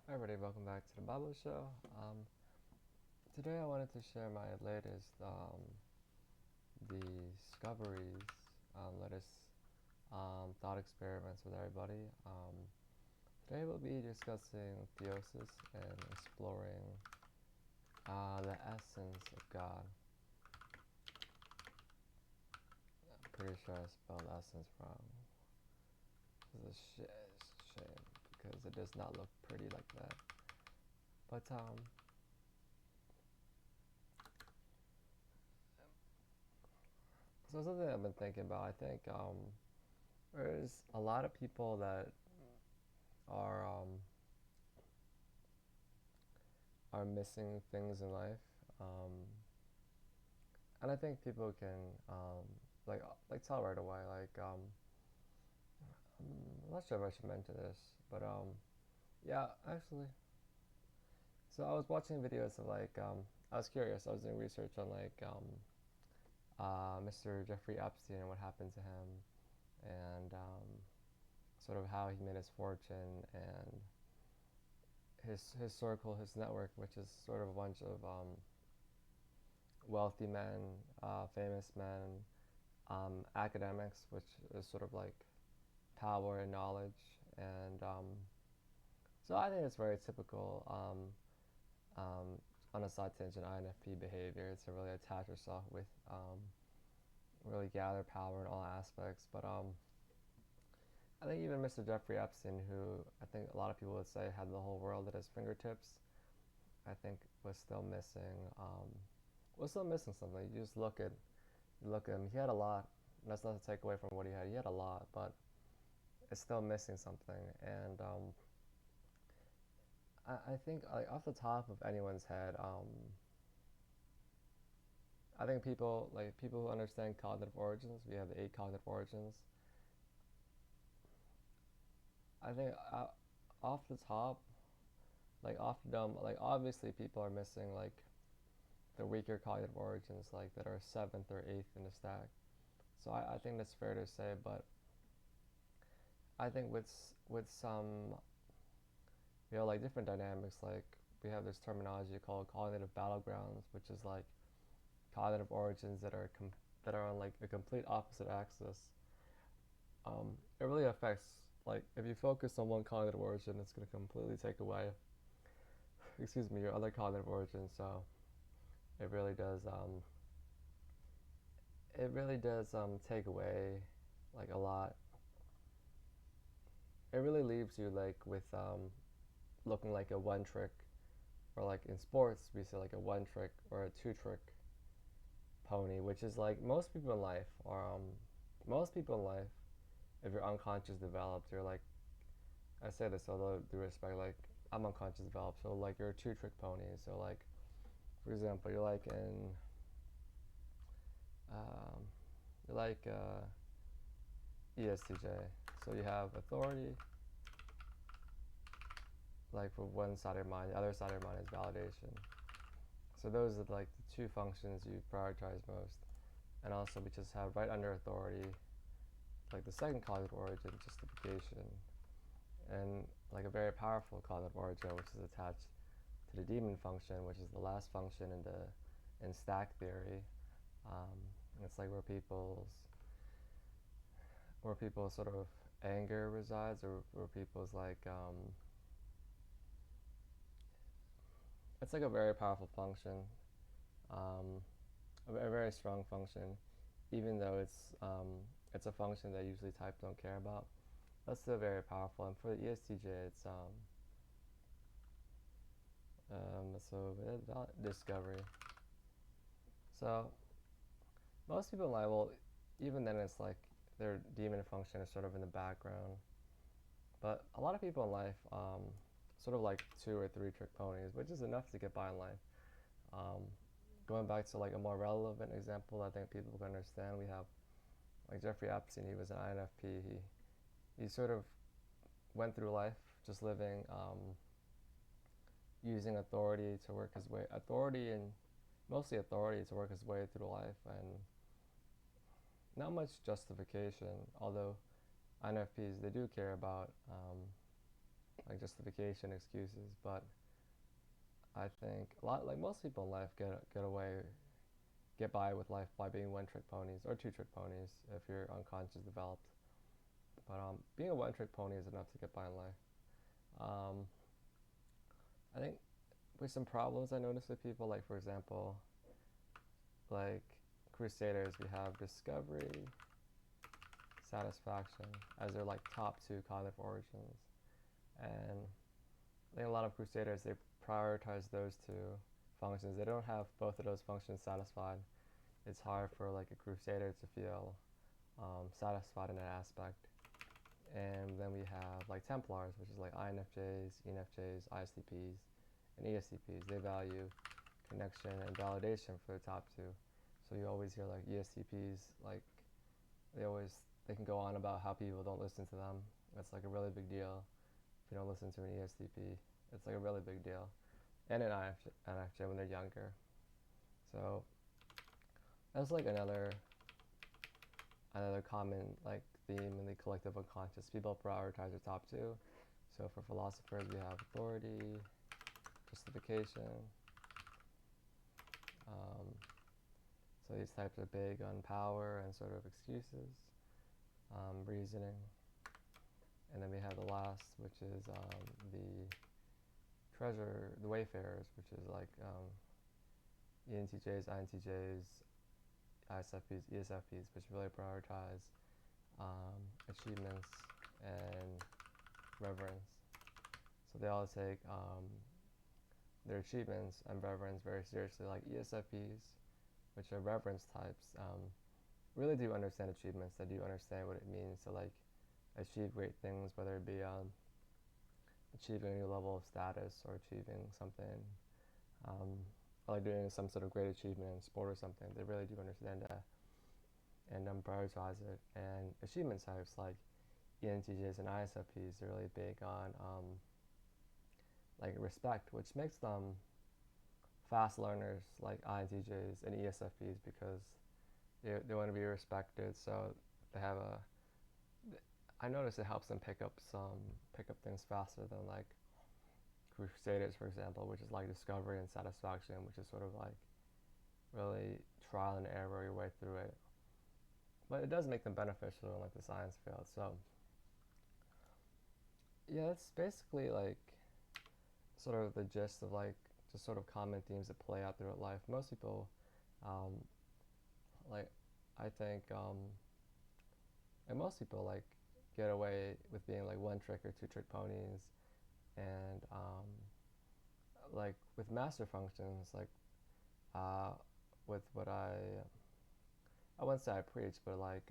Hi everybody, welcome back to the Bible Show. Today I wanted to share my latest discoveries, latest thought experiments with everybody. Today we'll be discussing theosis and exploring the essence of God. I'm pretty sure I spelled essence wrong. It's a shame because it does not look pretty like that. But so something I've been thinking about. I think there's a lot of people that are are missing things in life, and I think people can like tell right away. I'm not sure if I should mention this, but yeah, actually. So I was watching videos of I was curious. I was doing research on Mr. Jeffrey Epstein and what happened to him, and sort of how he made his fortune and his circle, his network, which is sort of a bunch of wealthy men, famous men, academics, which is sort of like power and knowledge, and so I think it's very typical on a side tangent INFP behavior. It's to really attach yourself with really gather power in all aspects, but I think even Mr. Jeffrey Epstein, who I think a lot of people would say had the whole world at his fingertips, I think was still missing something. You just look at him. He had a lot. That's not to take away from what he had. He had a lot, but it's still missing something. And I think like off the top of anyone's head, I think people who understand cognitive origins. We have the eight cognitive origins. I think off the top, like off the dome, like obviously people are missing like the weaker cognitive origins, like that are seventh or eighth in the stack. So I think that's fair to say, but I think with some like different dynamics, like we have this terminology called cognitive battlegrounds, which is like cognitive origins that are on like a complete opposite axis. It really affects like if you focus on one cognitive origin, it's going to completely take away, excuse me, your other cognitive origin. So it really does take away like a lot. It really leaves you like with looking like a one trick, or like in sports we say like a one trick or a two trick pony, which is like most people in life, or most people in life, if you're unconscious developed, you're like, I say this although due respect, like I'm unconscious developed, so like you're a two trick pony. So like for example, um, you're like ESTJ. So you have authority, like for one side of your mind. The other side of your mind is validation. So those are like the two functions you prioritize most. And also we just have right under authority, like the second cognitive origin, justification, and like a very powerful cognitive origin, which is attached to the demon function, which is the last function in stack theory. And it's like where people's sort of anger resides, or where people's like it's like a very powerful function, um, a very strong function, even though it's a function that usually type don't care about. That's still very powerful. And for the ESTJ, discovery. So most people in life, well, even then it's like their demon function is sort of in the background. But a lot of people in life, sort of like two or three trick ponies, which is enough to get by in life. Um, Going back to like a more relevant example, I think people can understand. We have like Jeffrey Epstein. He was an INFP. He sort of went through life just living, using authority and mostly authority to work his way through life, and not much justification. Although INFPs, they do care about like justification, excuses. But I think a lot, like most people in life, get by with life by being one-trick ponies or two-trick ponies if you're unconscious developed. But being a one-trick pony is enough to get by in life. Um, I think with some problems I notice with people, like for example, like Crusaders, we have discovery, satisfaction as their like top two cognitive origins, and I think a lot of Crusaders they prioritize those two functions. They don't have both of those functions satisfied. It's hard for like a Crusader to feel satisfied in that aspect. And then we have like Templars, which is like INFJs, ENFJs, ISTPs, and ESTPs. They value connection and validation for the top two. So you always hear like ESTPs, like they can go on about how people don't listen to them. That's like a really big deal. If you don't listen to an ESTP, it's like a really big deal. And an INFJ when they're younger. So that's like another common like theme in the collective unconscious. People prioritize their top two. So for philosophers, we have authority, justification. Um, so these types are big on power and sort of excuses, reasoning. And then we have the last, which is the wayfarers, which is like ENTJs, INTJs, ISFPs, ESFPs, which really prioritize achievements and reverence. So they all take their achievements and reverence very seriously. Like ESFPs, which are reverence types, really do understand achievements. They do understand what it means to like achieve great things, whether it be achieving a new level of status or achieving something, or like doing some sort of great achievement in sport or something. They really do understand that and prioritize it. And achievement types like ENTJs and ISFPs are really big on like respect, which makes them fast learners like INTJs and ESFPs because they want to be respected. So they have a. I notice it helps them pick up things faster than like Crusaders, for example, which is like discovery and satisfaction, which is sort of like really trial and error your way through it. But it does make them beneficial in like the science field. So yeah, it's basically like sort of the gist of like just sort of common themes that play out throughout life. Most people, um, like I think, and most people like get away with being like one trick or two trick ponies, and like with master functions, like with what I wouldn't say I preach, but like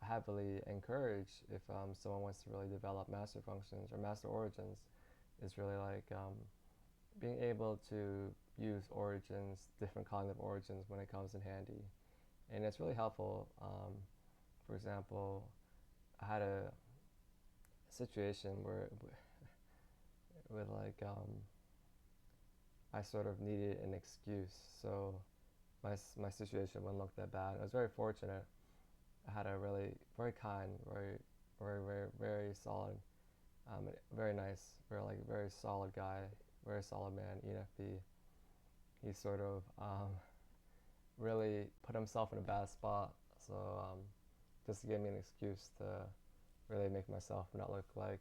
heavily encourage if someone wants to really develop master functions or master origins, is really like being able to use origins, different cognitive origins when it comes in handy, and it's really helpful. For example, I had a situation where with like I sort of needed an excuse, so my situation wouldn't look that bad. I was very fortunate. I had a really very kind, very solid, very nice, very solid guy, very solid man, ENFP. He sort of really put himself in a bad spot, so just to give me an excuse to really make myself not look like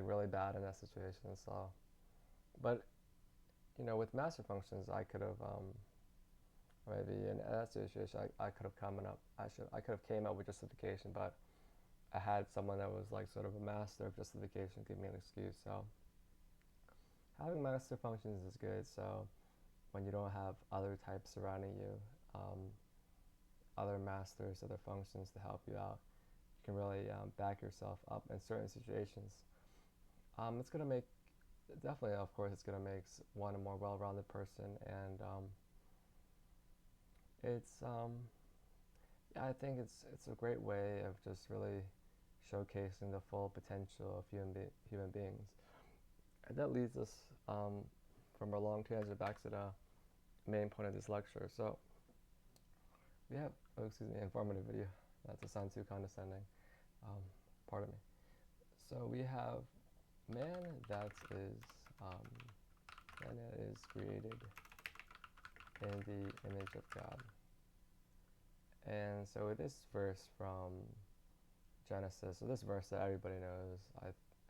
really bad in that situation. So, but with master functions, I could have maybe in that situation, I could have I could have came up with justification, but I had someone that was like sort of a master of justification give me an excuse. So having master functions is good. So when you don't have other types surrounding you, other masters, other functions to help you out, you can really back yourself up in certain situations. It's gonna make definitely, of course, it's gonna make one a more well-rounded person, and it's yeah, I think it's a great way of just really showcasing the full potential of human beings. And that leads us from our long tangent back to the main point of this lecture. So we have, informative video, not to sound too condescending, pardon me. So we have man that is um, man that is created in the image of God. And so this verse from Genesis, so this verse that everybody knows,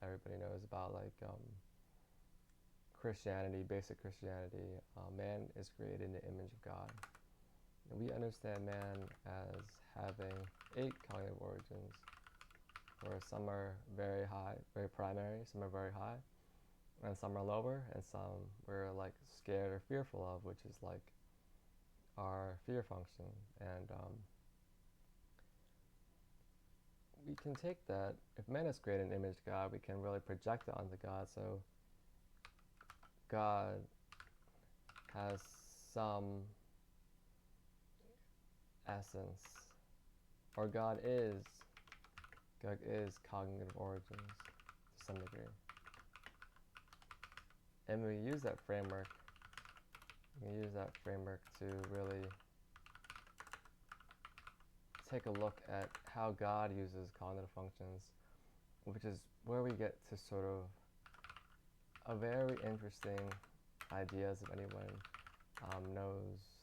everybody knows about, like Christianity, basic Christianity. Man is created in the image of God. And we understand man as having 8 cognitive origins, where some are very high, very primary, some are very high, and some are lower, and some we're like scared or fearful of, which is like our fear function. And we can take that, if man is created in the image of God, we can really project it onto God. So God has some essence, or God is cognitive origins to some degree. And we use that framework, to really take a look at how God uses cognitive functions, which is where we get to sort of a very interesting ideas, if anyone knows,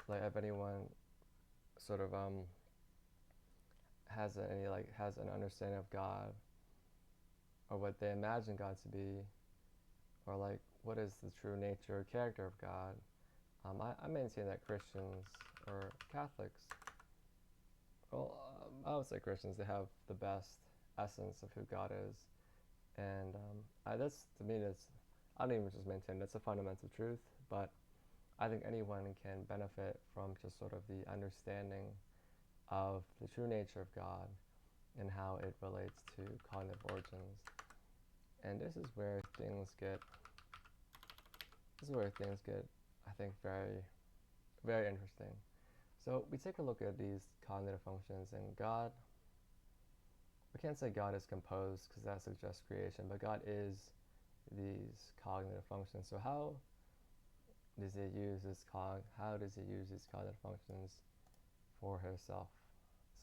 like if anyone sort of has an understanding of God, or what they imagine God to be, or like what is the true nature or character of God. I maintain that Christians or Catholics, well, I would say Christians, they have the best essence of who God is, and that's, to me, I don't even just maintain that's a fundamental truth, but I think anyone can benefit from just sort of the understanding of the true nature of God and how it relates to cognitive origins. And this is where things get, I think, very, very interesting. So we take a look at these cognitive functions, and God, we can't say God is composed because that suggests creation, but God is these cognitive functions. So how does he use these cognitive functions for himself?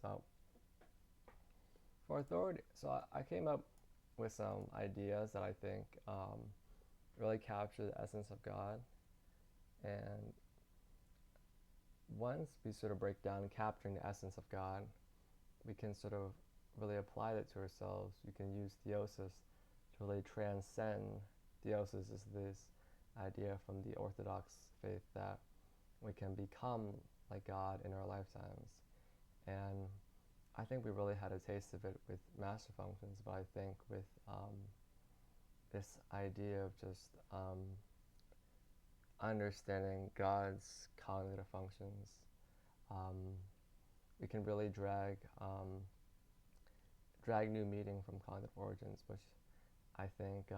So for authority, so I came up with some ideas that I think really capture the essence of God. And once we sort of break down capturing the essence of God, we can sort of really apply that to ourselves. You can use theosis to really transcend. Theosis is this idea from the Orthodox faith that we can become like God in our lifetimes. And I think we really had a taste of it with master functions, but I think with this idea of just understanding God's cognitive functions, we can really drag new meaning from cognitive origins, which I think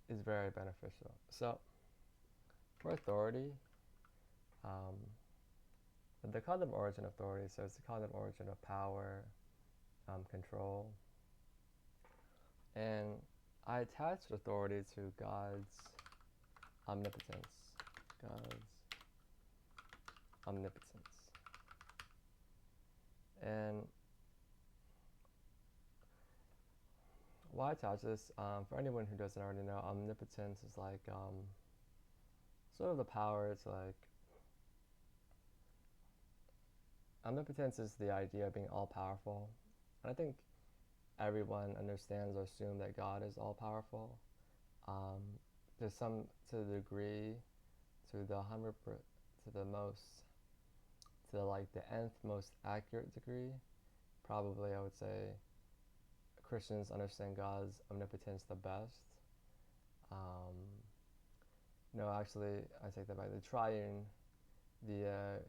is very beneficial. So for authority, the cognitive origin of authority, so it's the cognitive origin of power, control, and I attached authority to God's omnipotence. And why attach this? For anyone who doesn't already know, omnipotence is like sort of the power. It's like omnipotence is the idea of being all-powerful. And I think everyone understands or assumes that God is all-powerful. There's some, to the degree, to the like the nth most accurate degree, probably I would say Christians understand God's omnipotence the best. No, actually, I take that back. The triune, the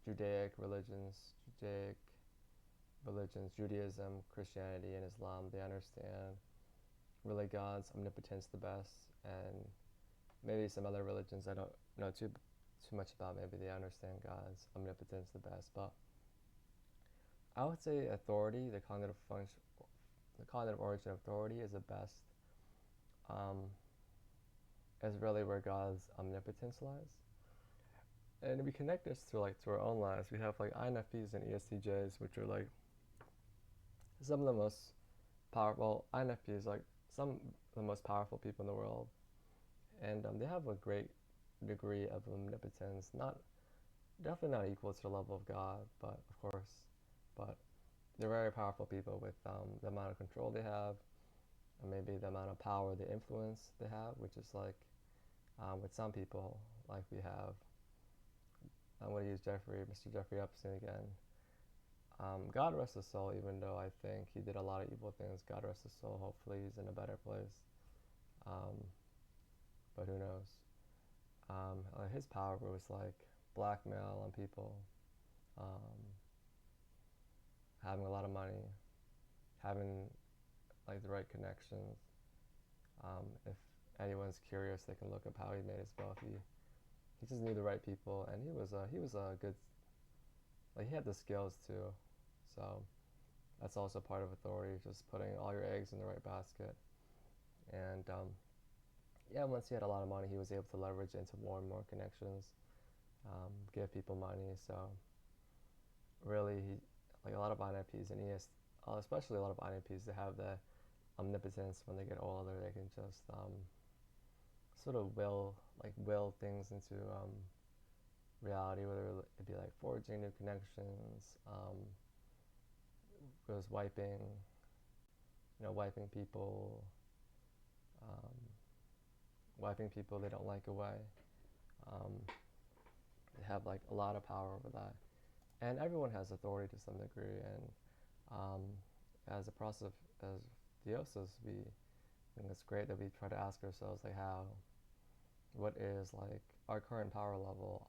Judaic religions, Judaism, Christianity, and Islam, they understand really God's omnipotence the best, and maybe some other religions I don't know too much about, maybe they understand God's omnipotence the best. But I would say authority, the cognitive origin of authority is the best, is really where God's omnipotence lies. And we connect this to our own lives. We have like INFPs and ESTJs, which are like some of the most powerful INFPs, like some of the most powerful people in the world, and they have a great degree of omnipotence. Not definitely not equal to the level of God, but of course, but they're very powerful people with the amount of control they have, and maybe the amount of power, the influence they have, which is like with some people, like we have. I'm going to use Mr. Jeffrey Epstein again. God rest his soul, even though I think he did a lot of evil things. God rest his soul. Hopefully, he's in a better place. Um, but who knows? His power was like blackmail on people, um, having a lot of money, having like the right connections. If anyone's curious, they can look up how he made his wealth. He just knew the right people, and he was a good, like he had the skills too. So that's also part of authority, just putting all your eggs in the right basket. And yeah, once he had a lot of money, he was able to leverage into more and more connections, give people money. So really, like a lot of INFPs and especially a lot of INFPs, they have the omnipotence. When they get older, they can just sort of will things into reality, whether it be like forging new connections, goes wiping people, um, wiping people they don't like away. Um, they have like a lot of power over that, and everyone has authority to some degree. And um, as a process as theosis, I think it's great that we try to ask ourselves like what is like our current power level?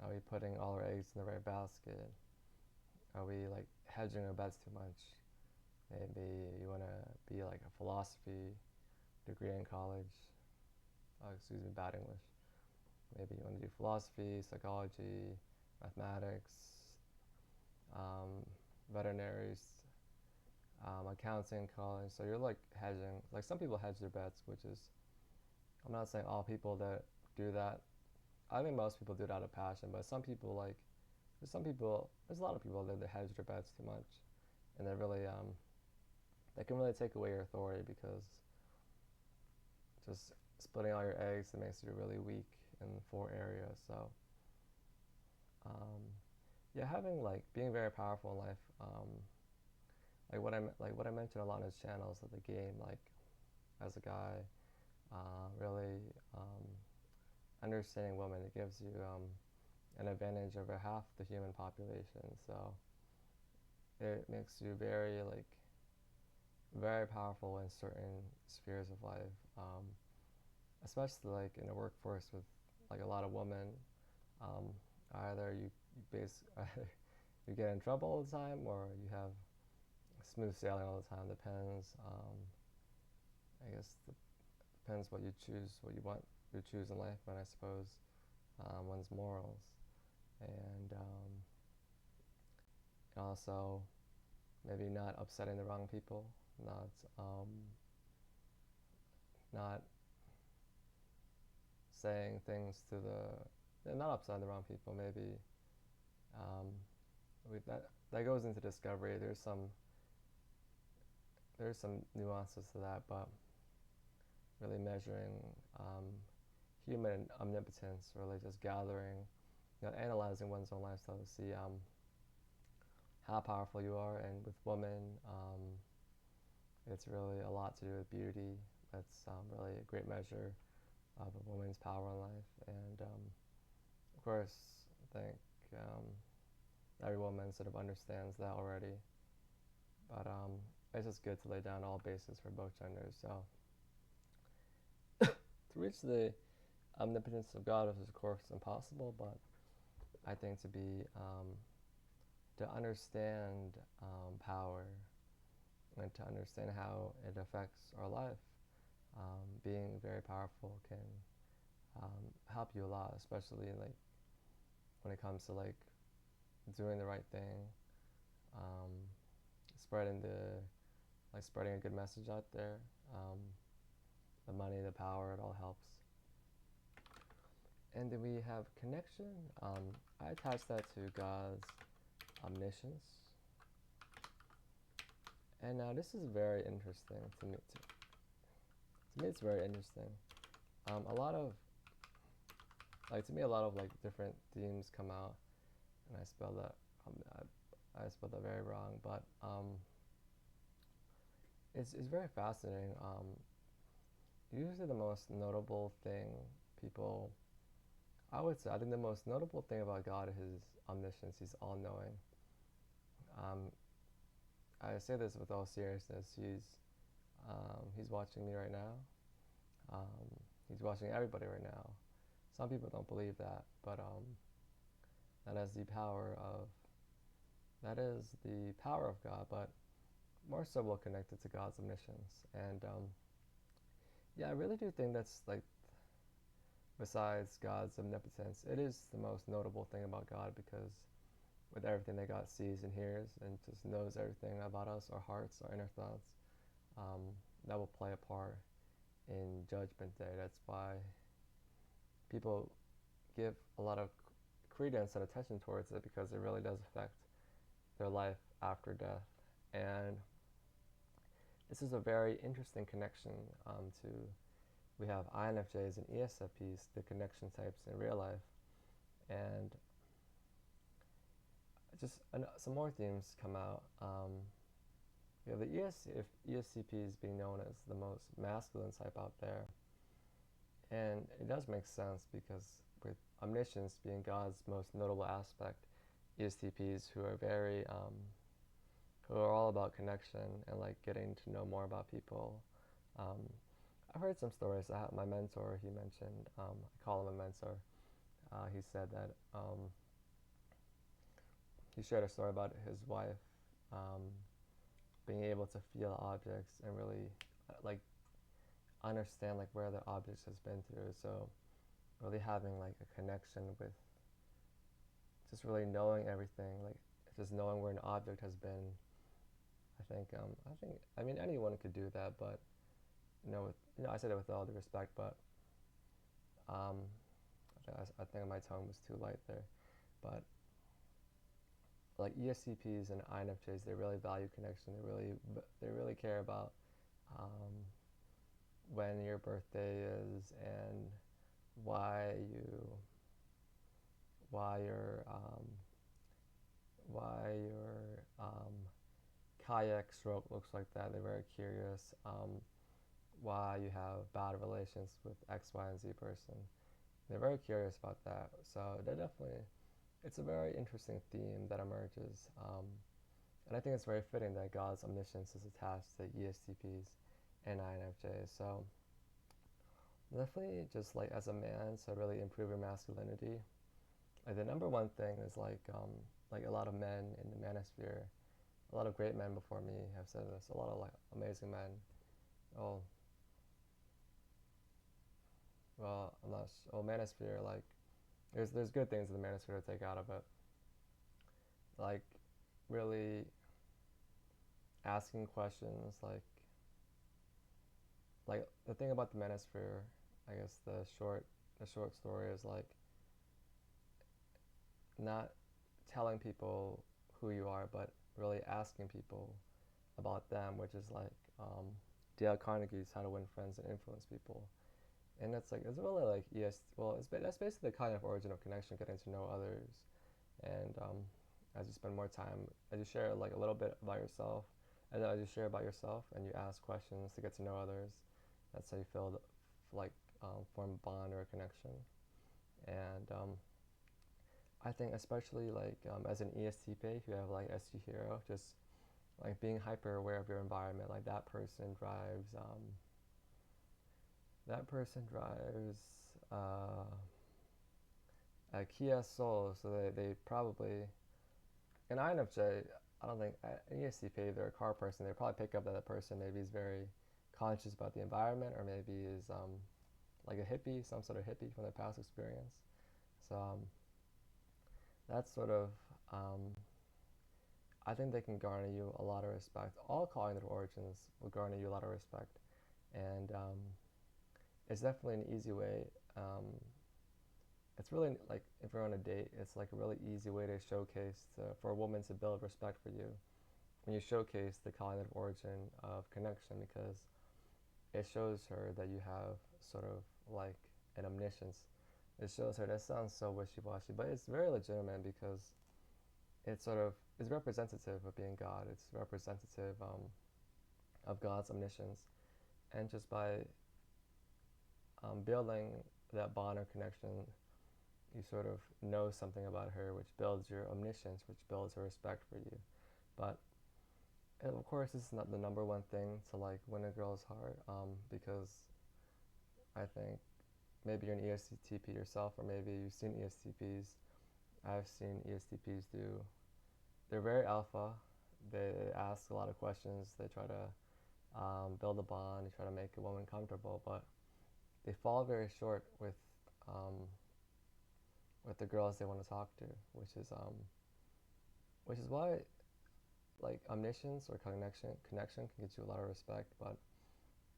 Are we putting all our eggs in the right basket? Are we like hedging our bets too much? Maybe you want to be like a philosophy degree in college. Excuse me, bad English. Maybe you want to do philosophy, psychology, mathematics, um, veterinaries, accounting in college. So you're like hedging. Like some people hedge their bets, which is, I'm not saying all people that do that. I think most people do it out of passion, but there's a lot of people that hedge their bets too much, and they can really take away your authority, because just splitting all your eggs, it makes you really weak in 4 areas. So um, yeah, having like being very powerful in life, like what I mentioned a lot in his channels, that the game, like as a guy, really understanding women, it gives you an advantage over half the human population. So it makes you very powerful in certain spheres of life, especially like in a workforce with like a lot of women. Um, either you get in trouble all the time, or you have smooth sailing all the time. Depends. I guess depends what you choose, what you want to choose in life, and I suppose one's morals, and also maybe not upsetting the wrong people, not not saying things to not upsetting the wrong people. Maybe um, that goes into discovery. There's some nuances to that, but really measuring human omnipotence, really just gathering, analyzing one's own lifestyle to see how powerful you are. And with women, it's really a lot to do with beauty. That's really a great measure of a woman's power in life. And of course, I think every woman sort of understands that already. But it's just good to lay down all bases for both genders. So to reach the omnipotence of God is of course impossible, but I think to understand power, and to understand how it affects our life, being very powerful can help you a lot, especially like when it comes to like doing the right thing, um, spreading spreading a good message out there. The money, the power, it all helps. And then we have connection. I attach that to God's omniscience. And now this is very interesting to me. To me, it's very interesting. A lot of like to me, a lot of like different themes come out, and I spelled that. I spelled that very wrong, but it's very fascinating. Usually, the most notable thing people, I would say, I think the most notable thing about God is His omniscience. He's all-knowing. Um, I say this with all seriousness. He's watching me right now. Um, he's watching everybody right now. Some people don't believe that, but that is the power of that is the power of God. But more so, we'll connect it to God's omniscience. And yeah, I really do think that's like besides God's omnipotence, it is the most notable thing about God because with everything that God sees and hears and just knows everything about us, our hearts, our inner thoughts, um, that will play a part in Judgment Day. That's why people give a lot of credence and attention towards it because it really does affect their life after death. And this is a very interesting connection to we have INFJs and ESFPs, the connection types in real life, and just some more themes come out. We have the ESCPs being known as the most masculine type out there, and it does make sense because with omniscience being God's most notable aspect, ESTPs who are all about connection and like getting to know more about people. Um, I've heard some stories. My mentor, he mentioned, I call him a mentor. He said that he shared a story about his wife um, being able to feel objects and really like understand like where the objects has been through. So really having like a connection with just really knowing everything, like just knowing where an object has been. I mean anyone could do that, but I said it with all due respect, but um, I think my tone was too light there. But like ESCPs and INFJs, they really value connection. They really care about um, when your birthday is and why you why your why your kayak stroke looks like that. They're very curious. Why you have bad relations with X, Y, and Z person. They're very curious about that. So it's a very interesting theme that emerges. And I think it's very fitting that God's omniscience is attached to ESTPs and INFJs. So definitely just like as a man, so really improve your masculinity. Like the number one thing is like a lot of men in the manosphere, a lot of great men before me have said this. A lot of like amazing men. Oh, well, I'm not. Oh, manosphere. Like, there's good things in the manosphere to take out of it. Like, really asking questions. Like the thing about the manosphere. I guess the short story is like not telling people who you are, but really asking people about them, which is like Dale Carnegie's How to Win Friends and Influence People. And it's really like that's basically the kind of origin of connection, getting to know others, and as you spend more time, as you share like a little bit about yourself, and then as you share about yourself and you ask questions to get to know others, that's how you feel like form a bond or a connection. And I think especially like as an ESTP, if you have like SG Hero, just like being hyper aware of your environment, like that person drives a Kia Soul, so they probably an INFJ. I don't think an ESTP, if they're a car person, they probably pick up that the person maybe is very conscious about the environment, or maybe is like a hippie, some sort of hippie from their past experience. So that's sort of um, I think they can garner you a lot of respect. All cognitive origins will garner you a lot of respect, and it's definitely an easy way. It's really like if you're on a date, it's like a really easy way to showcase for a woman to build respect for you. when you showcase the cognitive origin of connection, because it shows her that you have sort of like an omniscience. It shows her, that sounds so wishy-washy, but it's very legitimate because it sort of is representative of being God. It's representative of God's omniscience, and just by building that bond or connection, you sort of know something about her, which builds your omniscience, which builds her respect for you. But and of course, this is not the number one thing to like win a girl's heart, because I think maybe you're an ESTP yourself, or maybe you've seen ESTPs. I've seen ESTPs do. They're very alpha. They ask a lot of questions. They try to build a bond. They try to make a woman comfortable, but they fall very short um, with the girls they want to talk to, which is why like omniscience or connection can get you a lot of respect, but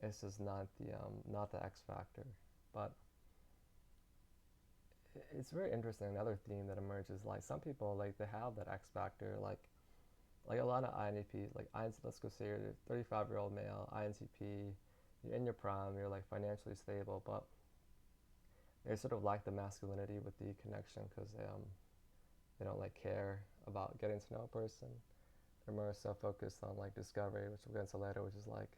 it's just not the X factor. But it's very interesting. Another theme that emerges, like some people like they have that X factor, like a lot of INTPs, like let's go say you're a 35-year-old male INTP, you're in your prime, you're like financially stable, but they sort of lack the masculinity with the connection because they don't like care about getting to know a person. They're more so focused on like discovery, which we'll get into later, which is like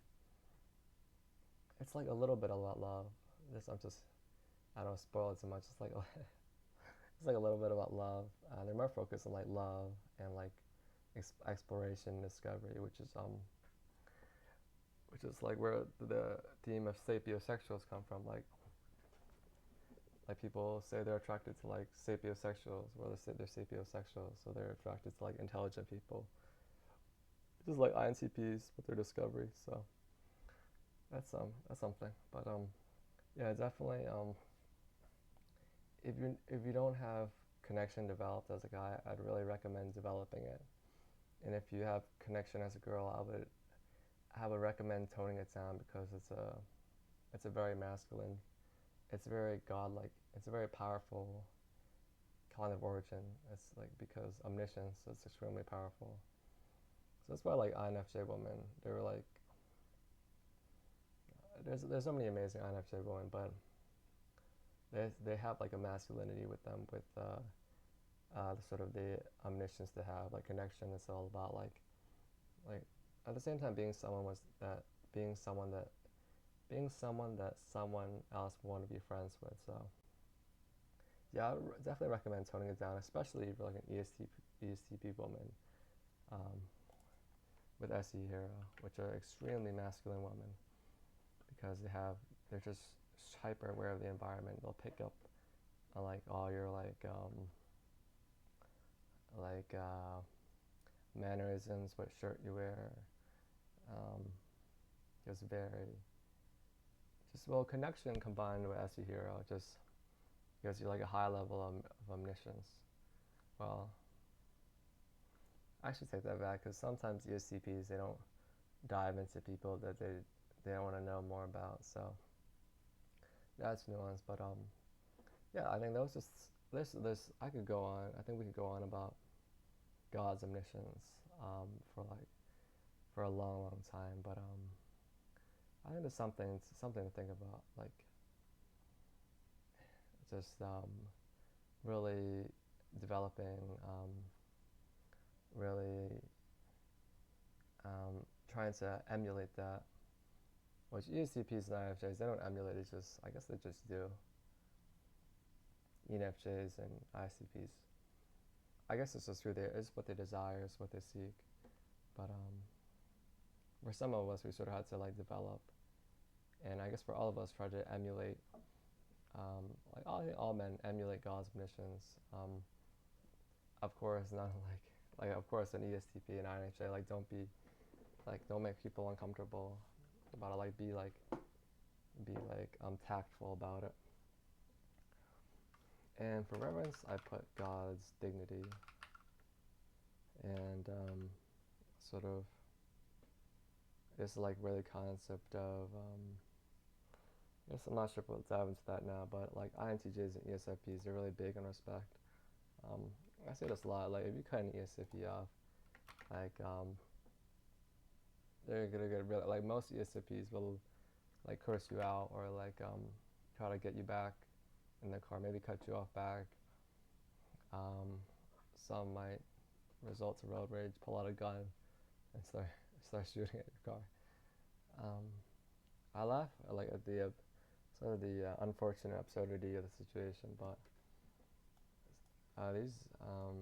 it's like a little bit about love. This I'm just I don't spoil it too much. It's like it's like a little bit about love. They're more focused on like love and like exploration, discovery, which is like where the theme of sapiosexuals come from. Like people say they're attracted to like sapiosexuals, or they say they're sapiosexuals, so they're attracted to like intelligent people, just like INTPs with their discovery. So that's something. But yeah, definitely if you don't have connection developed as a guy, I'd really recommend developing it. And if you have connection as a girl, I would recommend toning it down because it's a very masculine, it's very godlike, it's a very powerful kind of origin. It's like because omniscience is extremely powerful. So that's why like INFJ women, they were like there's so many amazing INFJ women, but they have like a masculinity with them, with the sort of the omniscience they have, like connection. It's all about like at the same time being someone that being someone that someone else would want to be friends with. So yeah, I definitely recommend toning it down, especially for like an ESTP woman um, with SE hero, which are extremely masculine women because they're just hyper aware of the environment. They'll pick up on like all your like mannerisms, what shirt you wear. Um, just very just well connection combined with SE hero just gives you like a high level of omniscience. Well, I should take that back because sometimes ESTPs they don't dive into people that they don't want to know more about. So that's nuance, but yeah, I think that was just this. I could go on. I think we could go on about God's omniscience for a long time, but I think there's something to think about, like just really developing, really trying to emulate that. Which ESTPs and INFJs they don't emulate. It's just I guess they just do. ENFJs and ISTPs. I guess it's just who they is, what they desire, is what they seek. But for some of us, we sort of had to like develop, and I guess for all of us, try to emulate. Like all men emulate God's omniscience. Of course, not like of course an ESTP and INFJ don't make people uncomfortable about it. Like be tactful about it. And for reverence, I put God's dignity and sort of this like really concept of I guess I'm not sure if we'll dive into that now, but like INTJs and ESFPs, they're really big on respect. I say this a lot. Like if you cut an ESFP off, like they're gonna get really like most ESCPs will like curse you out or like try to get you back in the car, maybe cut you off back. Um, some might result to road rage, pull out a gun and start shooting at your car. Um, I laugh like at the sort of the unfortunate absurdity of the situation, but uh, these um,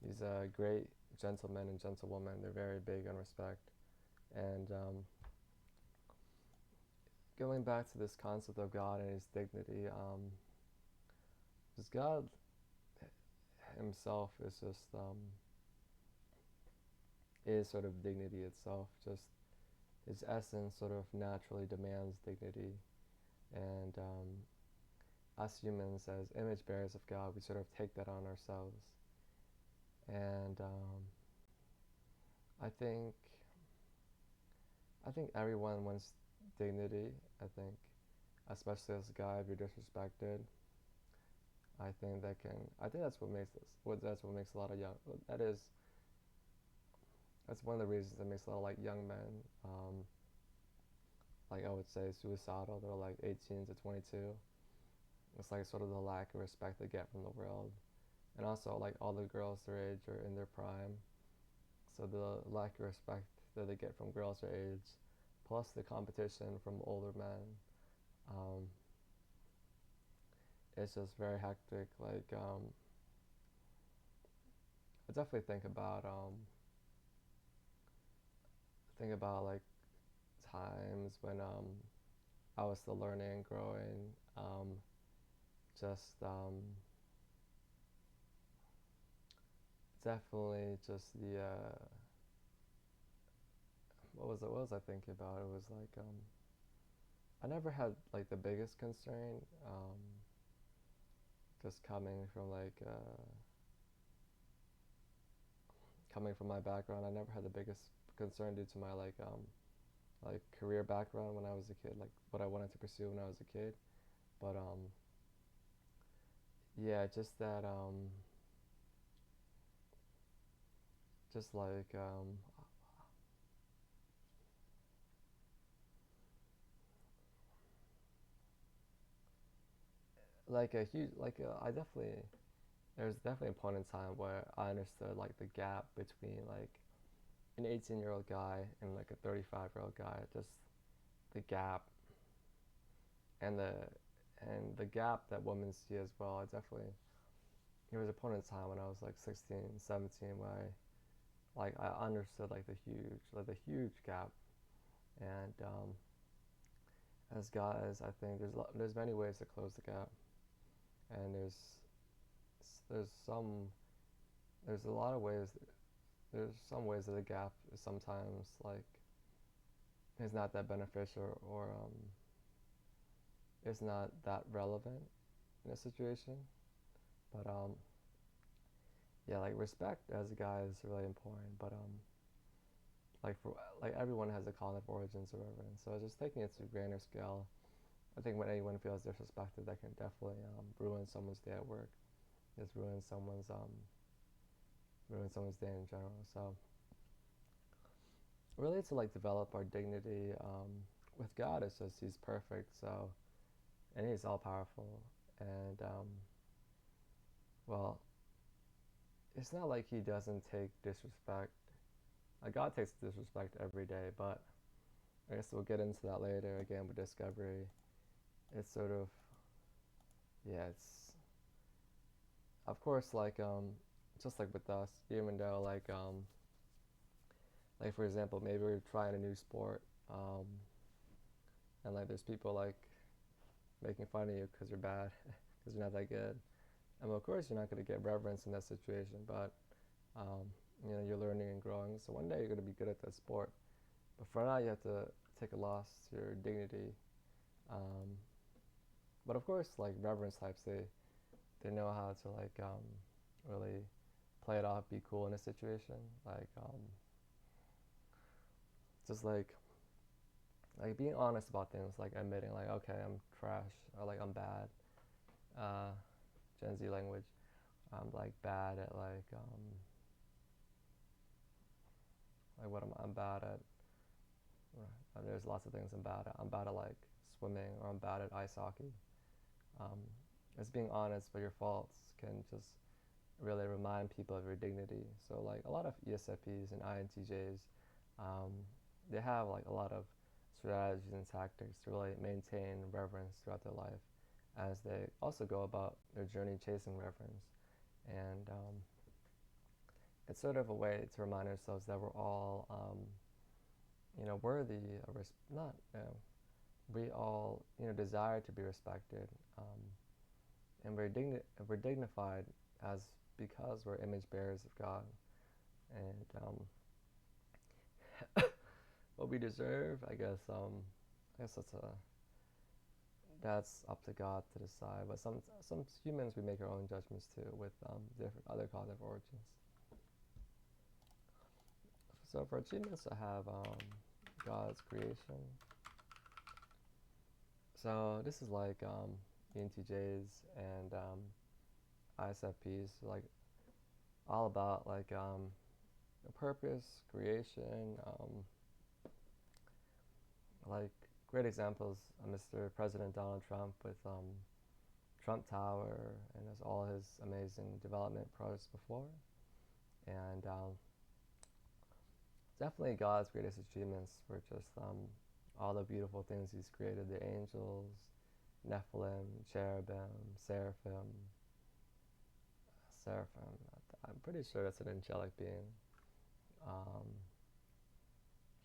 these great gentlemen and gentlewomen, they're very big on respect. And going back to this concept of God and His dignity, because God Himself is just is sort of dignity itself. Just His essence sort of naturally demands dignity, and us humans, as image bearers of God, we sort of take that on ourselves. And I think I think everyone wants dignity. I think, especially as a guy, if you're disrespected, I think that can. I think that's what makes this. That's what makes a lot of young. That is. That's one of the reasons that makes a lot of like young men, like I would say, suicidal. They're like 18 to 22. It's like sort of the lack of respect they get from the world, and also like all the girls their age are in their prime, so the lack of respect that they get from girls their age, plus the competition from older men, um, it's just very hectic. Like I definitely think about like times when I was still learning and growing. Just definitely just the what was I thinking about? It was like I never had like the biggest constraint. Just coming from my background, I never had the biggest concern due to my like career background when I was a kid, like what I wanted to pursue when I was a kid. But yeah, just like a huge I definitely there's definitely a point in time where I understood like the gap between like an 18-year-old guy and like a 35-year-old guy, just the gap and the gap that women see as well. I definitely there was a point in time when I was like 16, 17 where I understood like the huge gap. And as guys, I think there's many ways to close the gap, and there's some there's a lot of ways. There's some ways that the gap is sometimes like is not that beneficial or is not that relevant in a situation. But yeah, like respect as a guy is really important. But like for like everyone has a cognitive origins or whatever, and so just taking it to a grander scale, I think when anyone feels disrespected, that can definitely ruin someone's day at work. Just ruin someone's day in general. So really, to like develop our dignity with God, it's just He's perfect. So and He's all powerful, and well, it's not like He doesn't take disrespect. Like God takes disrespect every day, but I guess we'll get into that later again with discovery. It's sort of yeah, it's of course just like with us, even though like for example, maybe we're trying a new sport, and like there's people like making fun of you because you're bad, because you're not that good. And of course, you're not going to get reverence in that situation, but um, you're learning and growing. So one day you're going to be good at that sport. But for now, you have to take a loss to your dignity. Um, but of course, like reverence types, they know how to really play it off, be cool in a situation. Just like being honest about things, like admitting like okay, I'm trash or like I'm bad. Uh, Gen Z language. I'm like bad at like what I'm bad at. There's lots of things I'm bad at. I'm bad at like swimming, or I'm bad at ice hockey. Um, just being honest with your faults can just really remind people of your dignity. So like a lot of ESFPs and INTJs, um, they have like a lot of strategies and tactics to really maintain reverence throughout their life, as they also go about their journey chasing reverence. And it's sort of a way to remind ourselves that we're all, worthy of not, we all, desire to be respected, and we're dignified as because we're image bearers of God, and what we deserve, I guess that's up to God to decide. But some humans, we make our own judgments too with different other cognitive origins. So for achievements, I have God's creation. So this is like ENTJs and ISFPs, like all about like purpose, creation, like great examples, Mr. President Donald Trump with Trump Tower and has all his amazing development projects before, and definitely God's greatest achievements were just all the beautiful things He's created: the angels, Nephilim, cherubim, seraphim. I'm pretty sure that's an angelic being. Um,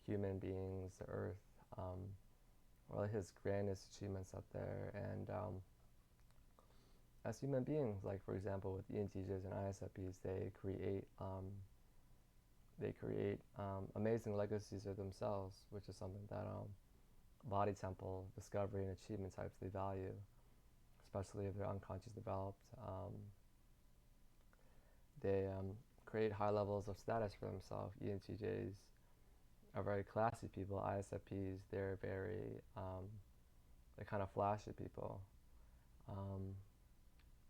Human beings, the earth, really his grandest achievements up there. And as human beings, like for example with ENTJs and ISFPs, they create amazing legacies of themselves, which is something that body temple discovery and achievement types they value, especially if they're unconscious developed. They create high levels of status for themselves. ENTJs are very classy people. ISFPs, they're kind of flashy people.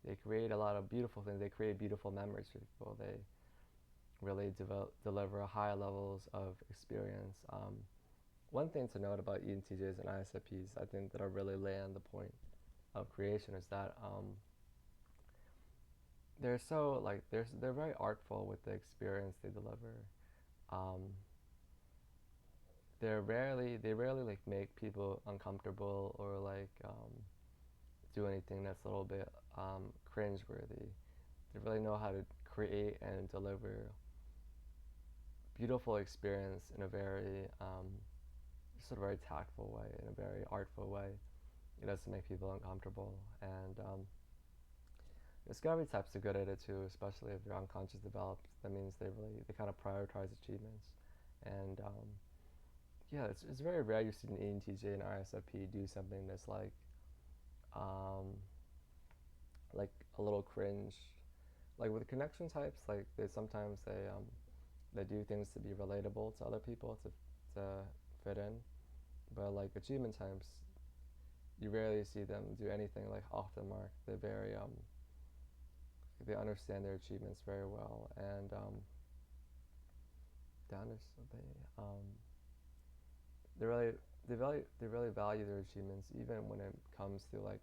They create a lot of beautiful things. They create beautiful memories for people. They really deliver high levels of experience. One thing to note about ENTJs and ISFPs, I think that I really land the point of creation, is that they're very artful with the experience they deliver. They rarely like make people uncomfortable or like do anything that's a little bit cringeworthy. They really know how to create and deliver beautiful experience in a very sort of very tactful way, in a very artful way. It doesn't make people uncomfortable, and discovery types are good at it too, especially if they're unconscious developed. That means they kind of prioritize achievements, and yeah, it's very rare you see an ENTJ and ISFP do something that's um, like a little cringe. Like with connection types, like they do things to be relatable to other people to fit in, but like achievement types, you rarely see them do anything like off the mark. They're very they understand their achievements very well, and they understand they really they really value their achievements, even when it comes to like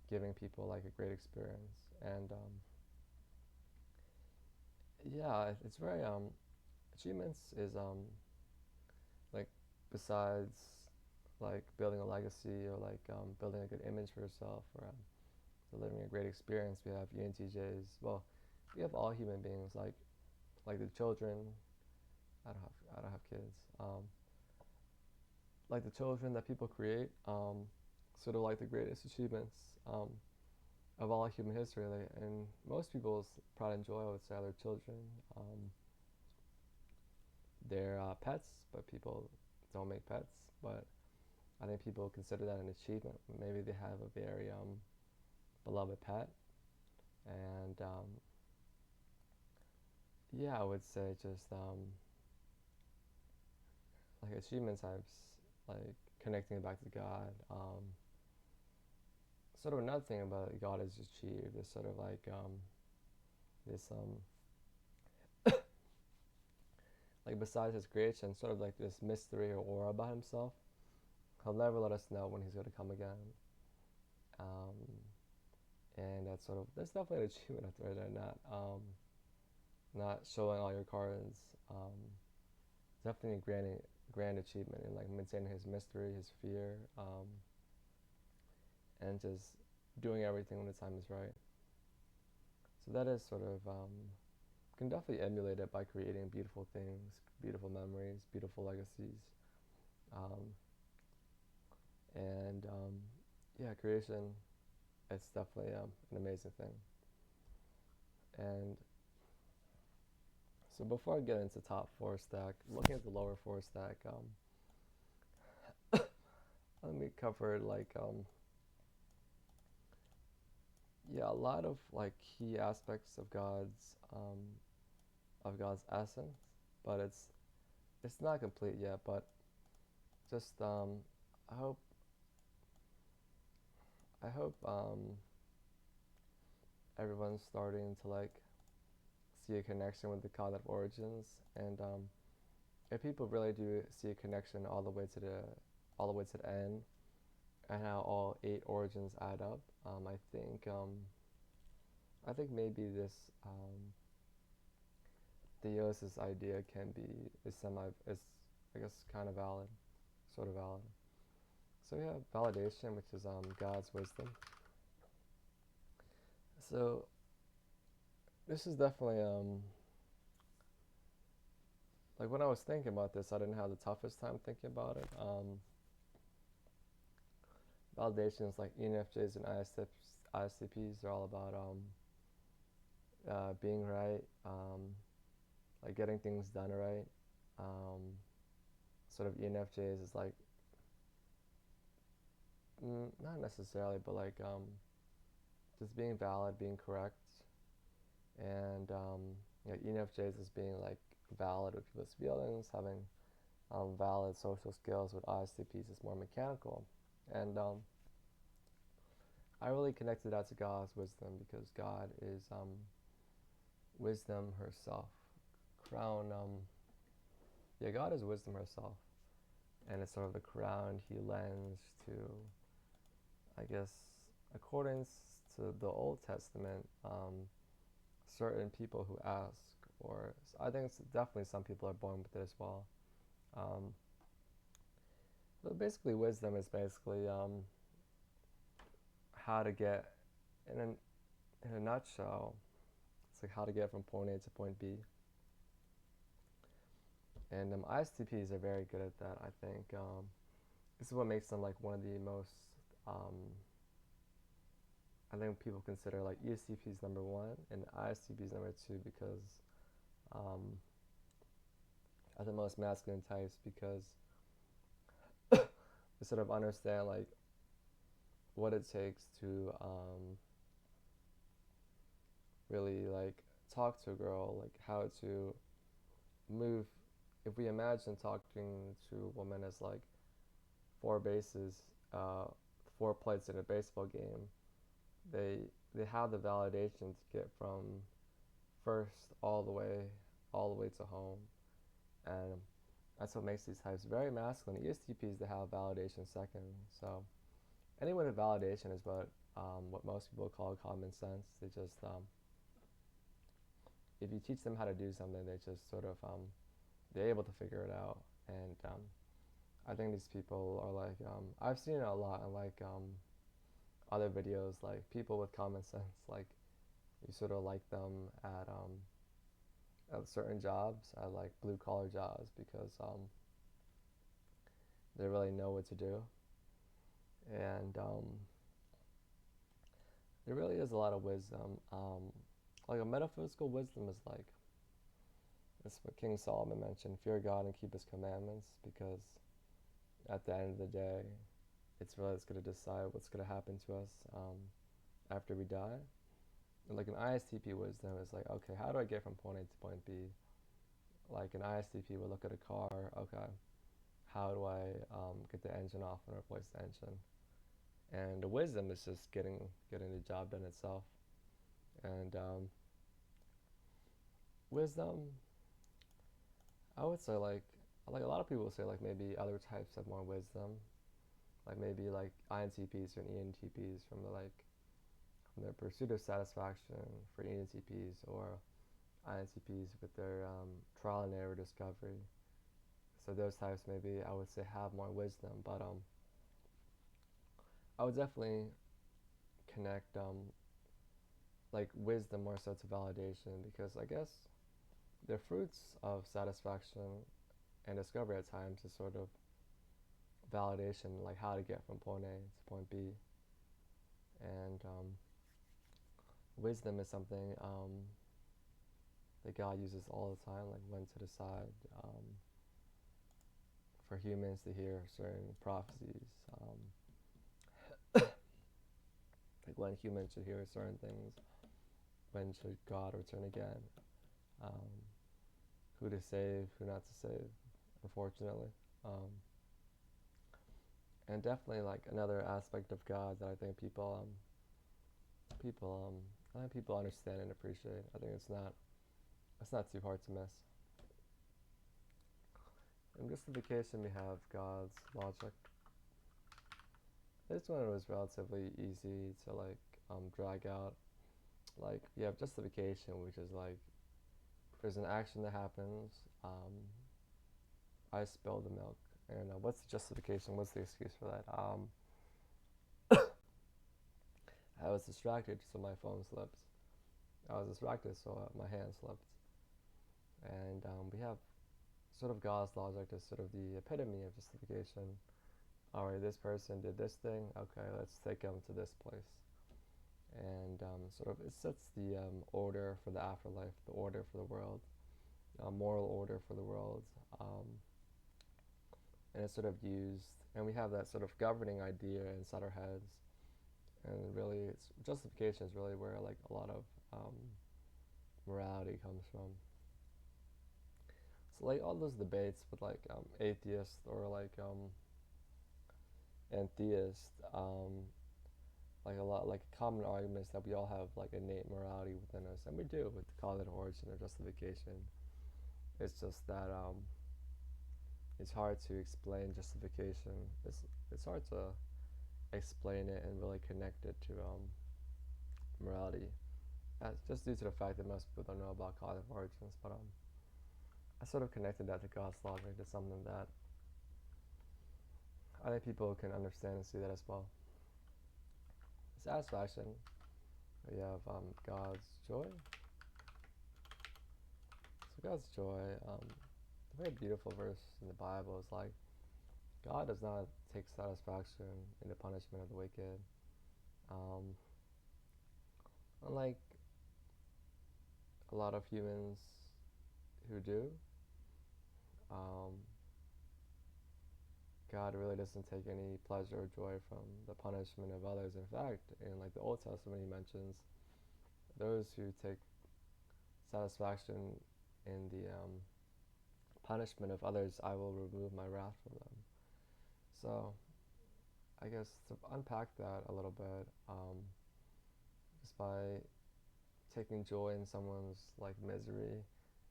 giving people like a great experience. And yeah, it's very achievements is like, besides like building a legacy or like building a good image for yourself, or delivering a great experience, we have ENTJs. Well, we have all human beings, like the children. I don't have kids. Like the children that people create, sort of like the greatest achievements of all human history. And most people's pride and joy, I would say, are their children. They're pets, but people don't make pets. But I think people consider that an achievement. Maybe they have a very beloved pet, and yeah, I would say just like achievement types, like connecting back to God. Sort of another thing about God is achieved is sort of like this like besides his creation, sort of like this mystery or aura about himself. He'll never let us know when he's going to come again. Um, and that's definitely an achievement right there. Not showing all your cards. Definitely a grand achievement in like maintaining his mystery, his fear, and just doing everything when the time is right. So that is sort of can definitely emulate it by creating beautiful things, beautiful memories, beautiful legacies, um, and yeah, creation. It's definitely an amazing thing. And so before I get into top four stack, looking at the lower four stack, let me cover like yeah, a lot of like key aspects of God's essence, but it's not complete yet. But just I hope everyone's starting to like see a connection with the God of origins, and if people really do see a connection all the way to the end, and how all 8 origins add up, I think maybe this Theosis idea can be is I guess kind of valid, sort of valid. So we have validation, which is God's wisdom. So this is definitely like when I was thinking about this, I didn't have the toughest time thinking about it. Validations like ENFJs and ISTPs are all about being right, like getting things done right. Sort of ENFJs is like not necessarily, but like just being valid, being correct, and ENFJs is being like valid with people's feelings, having valid social skills. With ISTPs is more mechanical, and I really connected that to God's wisdom because God is wisdom herself. Crown, yeah, God is wisdom herself, and it's sort of the crown He lends to, I guess, according to the Old Testament, certain people who ask, or I think it's definitely some people are born with it as well. But basically, wisdom is basically how to get, in a nutshell, it's like how to get from point A to point B. And ISTPs are very good at that, I think. This is what makes them like one of the most, I think people consider like ESTPs number one and ISTPs number two because are the most masculine types because they sort of understand like what it takes to really like talk to a girl, like how to move. If we imagine talking to a woman as like 4 bases, 4 plates in a baseball game, they have the validation to get from first all the way to home, and that's what makes these types very masculine. ESTPs, they have validation second. So anyone with validation is what most people call common sense. They just if you teach them how to do something, they just sort of they're able to figure it out. And I think these people are like I've seen it a lot in like other videos, like people with common sense, like you sort of like them at certain jobs, at like blue collar jobs, because they really know what to do. And there really is a lot of wisdom. Like a metaphysical wisdom is like, that's what King Solomon mentioned: fear God and keep His commandments, because at the end of the day, it's really it's going to decide what's going to happen to us after we die. And like an ISTP wisdom is like, okay, how do I get from point A to point B? Like an ISTP would look at a car, okay, how do I get the engine off and replace the engine? And the wisdom is just getting the job done itself. And wisdom, I would say like a lot of people say like maybe other types have more wisdom, like maybe like INTPs and ENTPs from the like from their pursuit of satisfaction for ENTPs, or INTPs with their trial and error discovery. So those types maybe I would say have more wisdom, but I would definitely connect like wisdom more so to validation, because I guess the fruits of satisfaction and discovery at times is sort of validation, like how to get from point A to point B, and wisdom is something that God uses all the time, like when to decide for humans to hear certain prophecies, like when humans should hear certain things, when should God return again, um, who to save, who not to save, unfortunately. Um, and definitely like another aspect of God that I think people I think people understand and appreciate. I think it's not too hard to miss. In justification, we have God's logic. This one was relatively easy to like drag out. Like you have justification, which is like there's an action that happens. I spilled the milk, and what's the justification? What's the excuse for that? I was distracted, so my phone slipped. I was distracted, so my hand slipped. And we have sort of God's logic as sort of the epitome of justification. All right, this person did this thing. Okay, let's take them to this place. And sort of it sets the order for the afterlife, the order for the world, moral order for the world. And it's sort of used, and we have that sort of governing idea inside our heads. And really, it's justification is really where like a lot of morality comes from. So like all those debates with like atheists or like and theists, like a lot like common arguments that we all have like innate morality within us, and we do with the cognitive origin or justification. It's just that it's hard to explain justification. It's hard to explain it and really connect it to morality, just due to the fact that most people don't know about cognitive origins. But I sort of connected that to God's logic, to something that I think people can understand and see that as well. Satisfaction. We have God's joy. So God's joy, a very beautiful verse in the Bible is like, God does not take satisfaction in the punishment of the wicked. Unlike a lot of humans who do, um, God really doesn't take any pleasure or joy from the punishment of others. In fact, in like the Old Testament, He mentions those who take satisfaction in the punishment of others, I will remove my wrath from them. So, I guess to unpack that a little bit, just by taking joy in someone's like misery,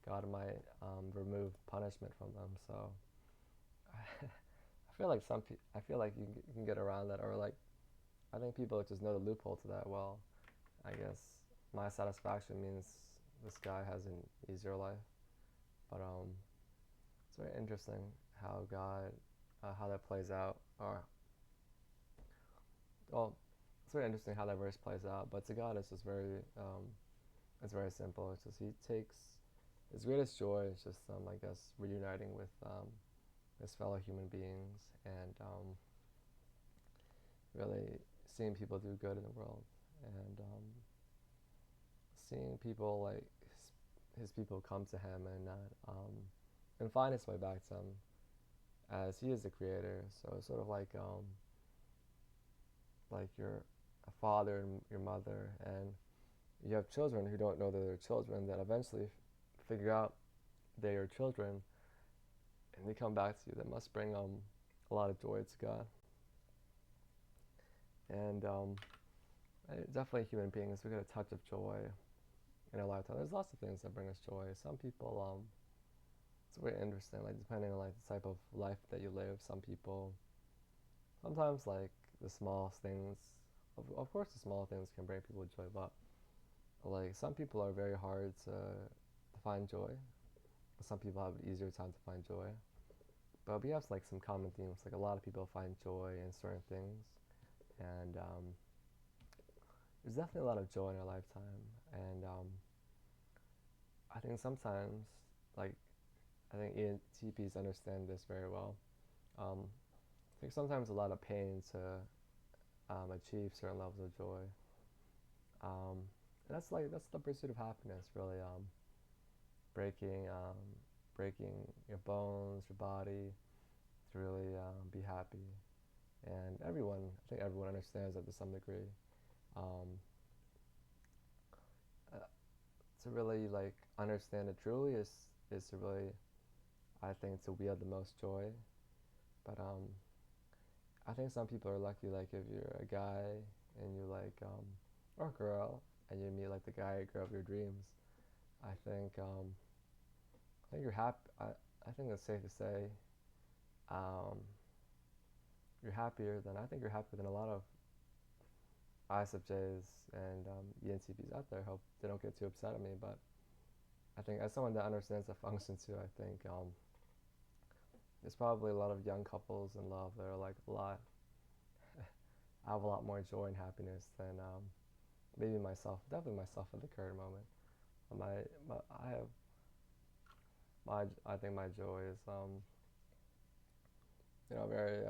God might remove punishment from them. So, I feel like you can get around that, or like I think people just know the loophole to that. Well, I guess my satisfaction means this guy has an easier life, but it's very interesting how God, how that plays out, or well, it's very interesting how that verse plays out. But to God, it's very simple. It's just He takes His greatest joy is just I guess reuniting with His fellow human beings, and really seeing people do good in the world, and seeing people like his people come to Him, and find His way back to Him, as He is the Creator. So it's sort of like you're a father and your mother, and you have children who don't know that they're children, that eventually figure out they're your children, and they come back to you. That must bring a lot of joy to God. And definitely human beings, we get a touch of joy in our lifetime. There's lots of things that bring us joy. Some people, really interesting. Like depending on like the type of life that you live, some people sometimes like the smallest things. Of course, the small things can bring people joy, but like some people are very hard to find joy. Some people have an easier time to find joy. But we have like some common themes. Like a lot of people find joy in certain things, and there's definitely a lot of joy in our lifetime. And I think sometimes, like I think ENTPs understand this very well. Um, I think sometimes a lot of pain to achieve certain levels of joy. And that's the pursuit of happiness, really. Breaking breaking your bones, your body, to really be happy. And I think everyone understands that to some degree. Um, uh, to really like understand it truly is to really, I think, to wield the most joy. But I think some people are lucky. Like if you're a guy and you like or a girl and you meet like the guy or girl of your dreams, I think I think you're happy. I think it's safe to say um, you're happier than I think you're happier than a lot of ISFJs and ENTPs out there. Hope they don't get too upset at me, but I think as someone that understands the function too, I think there's probably a lot of young couples in love that are like a lot. I have a lot more joy and happiness than maybe myself. Definitely myself at the current moment. My I have my I think my joy is very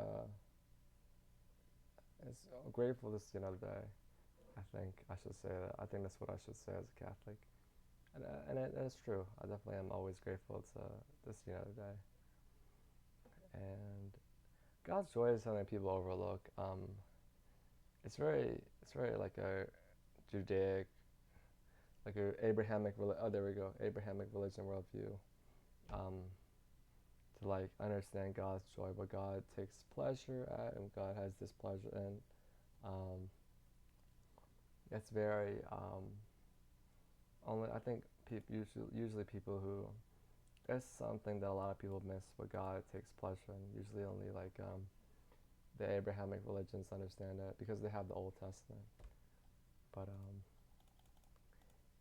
it's grateful this day. I think I should say that. I think that's what I should say as a Catholic, and it's true. I definitely am always grateful to this day. And God's joy is something people overlook. It's very like a Judaic, like a Abrahamic. Oh, there we go. Abrahamic religion worldview. Um, to like understand God's joy, what God takes pleasure at, and God has displeasure in. Um, it's very only I think usually people who it's something that a lot of people miss what God takes pleasure in. Usually only like the Abrahamic religions understand it because they have the Old Testament. But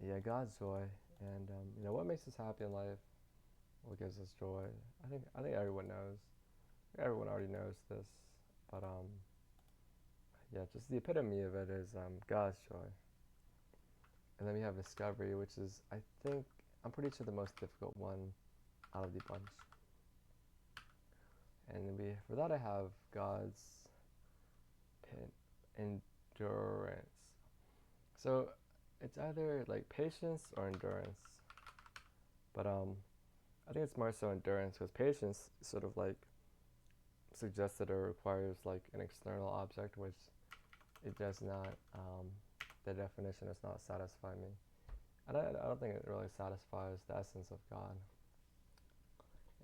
yeah, God's joy, and what makes us happy in life, what gives us joy. I think everyone knows. Everyone already knows this, but yeah, just the epitome of it is God's joy. And then we have discovery, which is I think I'm pretty sure the most difficult one out of the bunch. And for that I have God's endurance. So it's either like patience or endurance. But I think it's more so endurance because patience sort of like suggests that it requires like an external object, which it does not. The definition does not satisfy me. And I don't think it really satisfies the essence of God.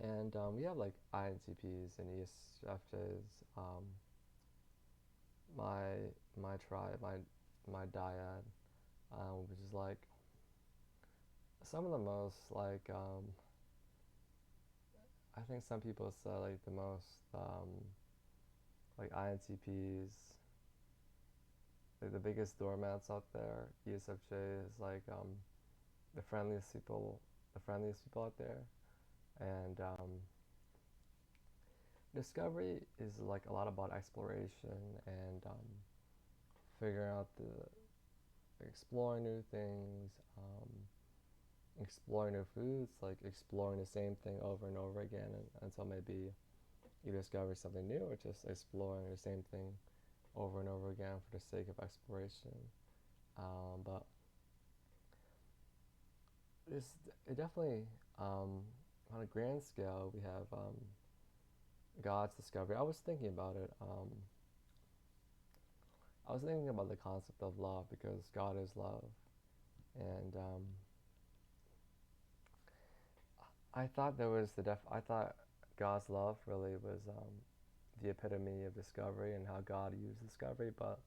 And we have like INTPs and ESFJs. My tribe, my dyad, which is like some of the most like I think some people say like the most like INTPs, like the biggest doormats out there. ESFJ is like the friendliest people out there, and discovery is like a lot about exploration and figuring out exploring new things, exploring new foods, like exploring the same thing over and over again until maybe you discover something new, or just exploring the same thing over and over again for the sake of exploration. But it definitely, on a grand scale, we have God's discovery. I was thinking about it. I was thinking about the concept of love because God is love, and I thought I thought God's love really was the epitome of discovery and how God used discovery, but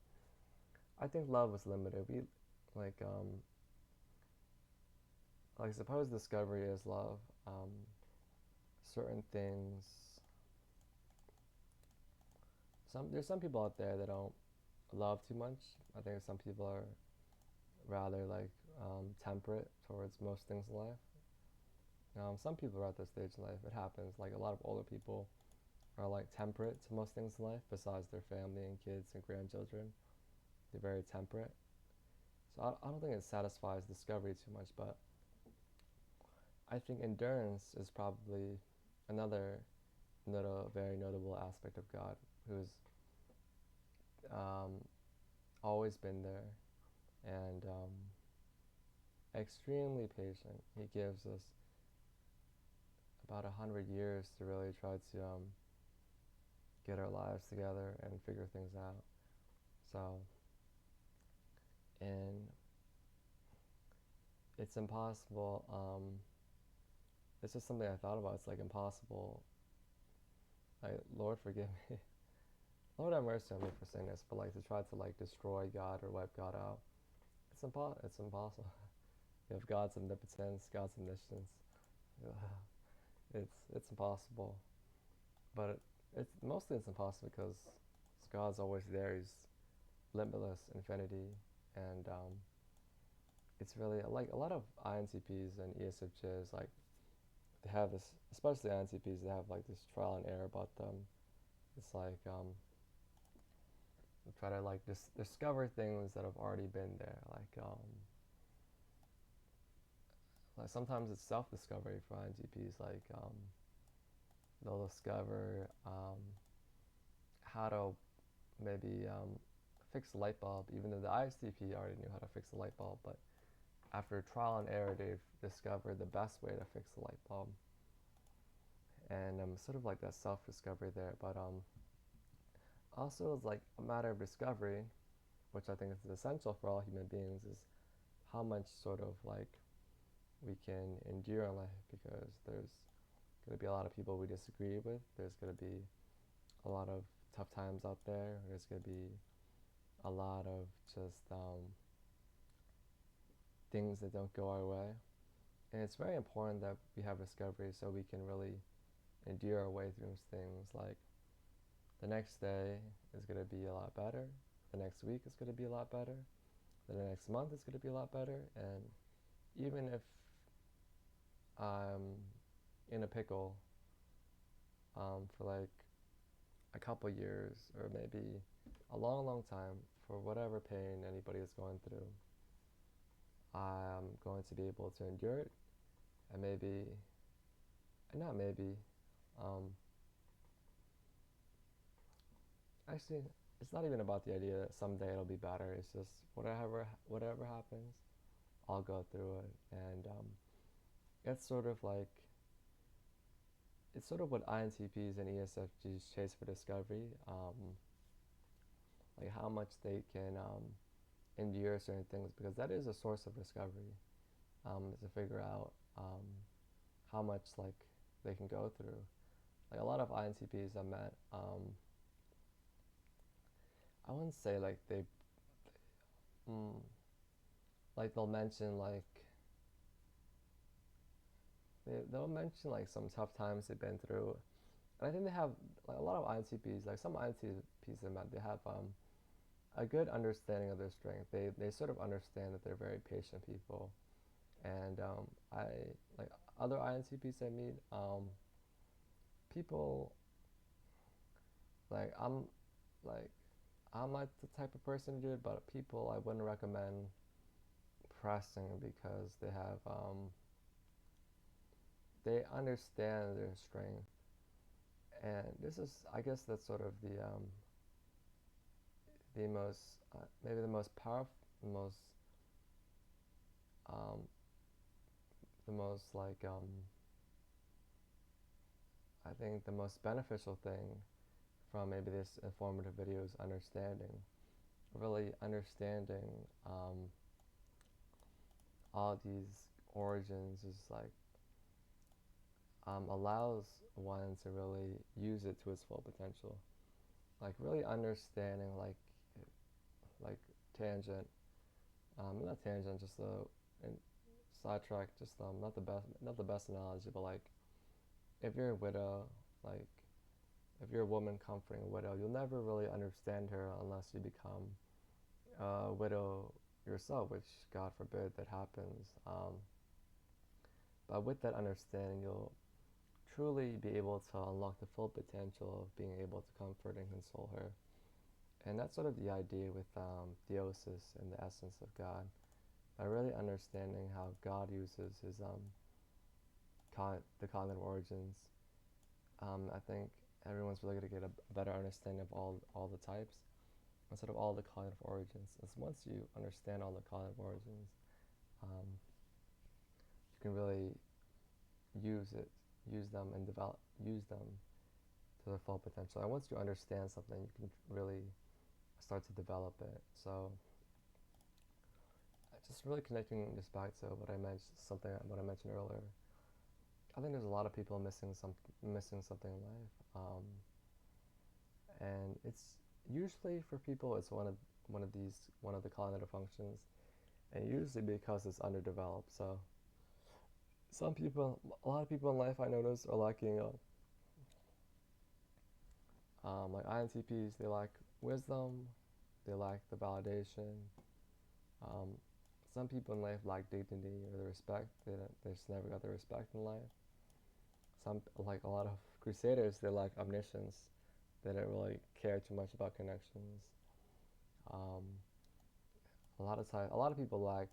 I think love was limited. We like like suppose discovery is love. certain things. There's some people out there that don't love too much. I think some people are rather like temperate towards most things in life. Some people are at this stage in life. It happens. Like a lot of older people are like temperate to most things in life, besides their family and kids and grandchildren. They're very temperate. So I don't think it satisfies discovery too much, but I think endurance is probably another very notable aspect of God, who's um, always been there and extremely patient. He gives us about 100 years to really try to get our lives together and figure things out. So, and it's impossible. It's just something I thought about. It's like impossible. Like, Lord, forgive me. Lord have mercy on me for saying this, but like to try to like destroy God or wipe God out, it's impossible. You have God's omnipotence, God's omniscience. It's impossible. But it's mostly it's impossible because God's always there. He's limitless infinity, and it's really like a lot of INTPs and ESFJs, like they have this, especially INTPs, they have like this trial and error about them. It's like they try to like discover things that have already been there. Like sometimes it's self-discovery for INTPs. Like they'll discover how to maybe fix a light bulb, even though the ISTP already knew how to fix a light bulb. But after trial and error, they've discovered the best way to fix the light bulb. And sort of like that self-discovery there. But also, it's like a matter of discovery, which I think is essential for all human beings, is how much sort of like we can endure in life, because there's going to be a lot of people we disagree with. There's going to be a lot of tough times out there. There's going to be a lot of just things that don't go our way. And it's very important that we have discovery so we can really endure our way through things. Like the next day is going to be a lot better. The next week is going to be a lot better. The next month is going to be a lot better. And even if I'm in a pickle for like a couple years or maybe a long, long time, for whatever pain anybody is going through, I'm going to be able to endure it, and maybe, and not maybe, actually, it's not even about the idea that someday it'll be better. It's just whatever happens, I'll go through it, and it's sort of like, it's sort of what INTPs and ESFGs chase for discovery, like how much they can endure certain things, because that is a source of discovery, to figure out how much like they can go through. Like a lot of INTPs I met, I wouldn't say like like they'll mention like they'll mention like some tough times they've been through, and I think they have like a lot of INTPs, like some INTPs I met, they have a good understanding of their strength. They sort of understand that they're very patient people, and I like other INTPs I meet, people like like I'm not the type of person to do it, but people I wouldn't recommend pressing because they understand their strength, and this is, I guess, that's sort of the most maybe the most powerful, um, the most like I think the most beneficial thing from maybe this informative video is really understanding all these origins is like allows one to really use it to its full potential. Like really understanding like tangent, not tangent, just a sidetrack, just not the best analogy, but like if you're a widow, like if you're a woman comforting a widow, you'll never really understand her unless you become a widow yourself, which God forbid that happens. But with that understanding, you'll truly be able to unlock the full potential of being able to comfort and console her. And that's sort of the idea with theosis and the essence of God. By really understanding how God uses his the cognitive origins, I think everyone's really going to get a better understanding of all the types instead of all the cognitive origins. It's once you understand all the cognitive origins, um, you can really use it, use them, and use them to their full potential. And once you understand something, you can really start to develop it. So, just really connecting this back to what I mentioned earlier. I think there's a lot of people missing something in life, and it's usually for people it's one of the cognitive functions, and usually because it's underdeveloped. So a lot of people in life I notice are lacking like INTPs. They lack wisdom, they lack the validation. Um, some people in life lack dignity or the respect. They just never got the respect in life. Some, like a lot of crusaders, they lack omniscience. They don't really care too much about connections. Um, a lot of people lack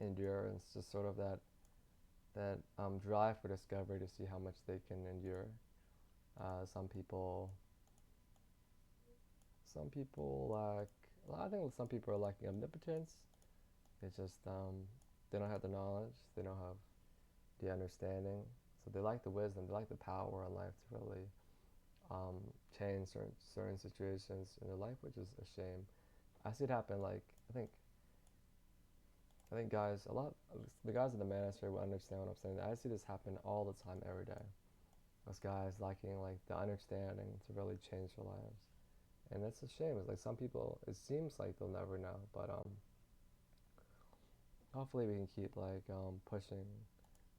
endurance, just sort of that drive for discovery to see how much they can endure. Uh, some people, some people lack. I think some people are lacking omnipotence. They just they don't have the knowledge. They don't have the understanding. So they lack the wisdom. They lack the power in life to really um, change certain situations in their life, which is a shame. I see it happen. Like I think guys, a lot the guys in the manosphere will understand what I'm saying. I see this happen all the time, every day. Those guys lacking like the understanding to really change their lives, and that's a shame. It's like some people, it seems like they'll never know, but hopefully we can keep like pushing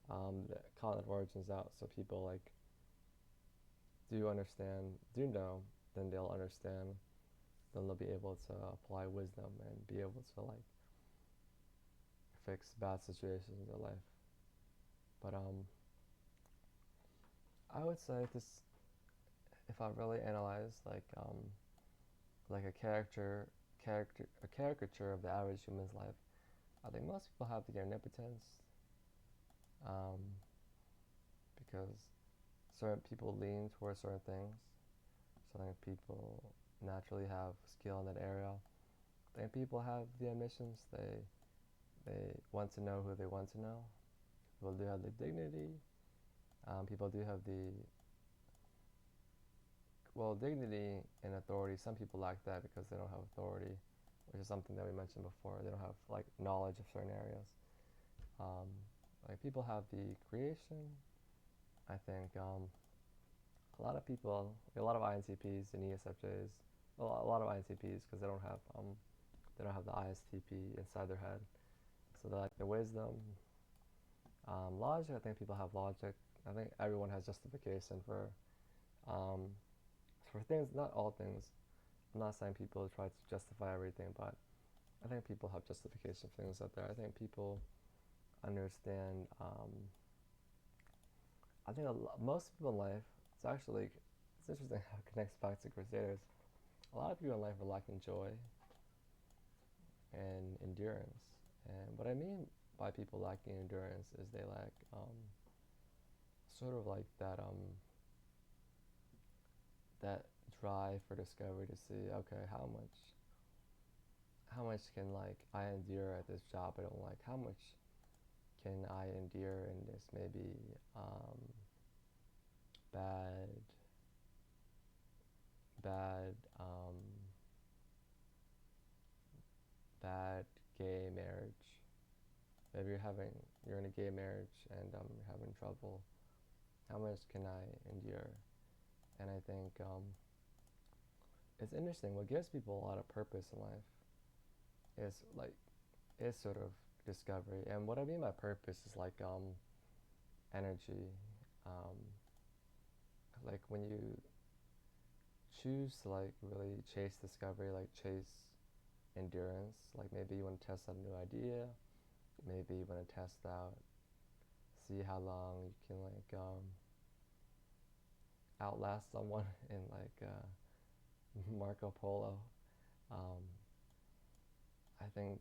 the cognitive origins out so people like do understand, do know, then they'll understand, then they'll be able to apply wisdom and be able to like fix bad situations in their life. But I would say this, if I really analyze like a caricature of the average human's life, I think most people have the omnipotence, um, because certain people lean towards certain things. Certain people naturally have skill in that area. I think people have the omniscience. They want to know who they want to know. People do have the dignity. People do have the dignity and authority. Some people lack that because they don't have authority, which is something that we mentioned before. They don't have like knowledge of certain areas. Um, like people have the creation. I think a lot of people, a lot of INTPs and ESFJs, a lot of INTPs because they don't have the ISTP inside their head. So they like the wisdom, logic. I think people have logic. I think everyone has justification um, for things, not all things. I'm not saying people try to justify everything, but I think people have justification for things out there. I think people understand. I think most people in life, it's interesting how it connects back to Crusaders. A lot of people in life are lacking joy and endurance. And what I mean by people lacking endurance is they lack sort of like that drive for discovery to see, okay, how much can like I endure at this job I don't like? How much can I endure in this maybe bad bad bad gay marriage? Maybe you're in a gay marriage and you're having trouble. How much can I endure? And I think it's interesting. What gives people a lot of purpose in life is like is sort of discovery. And what I mean by purpose is like energy. Um, like when you choose to like really chase discovery, like chase endurance, like maybe you want to test out a new idea, maybe you want to test out, see how long you can like outlast someone in like Marco Polo. Um, I think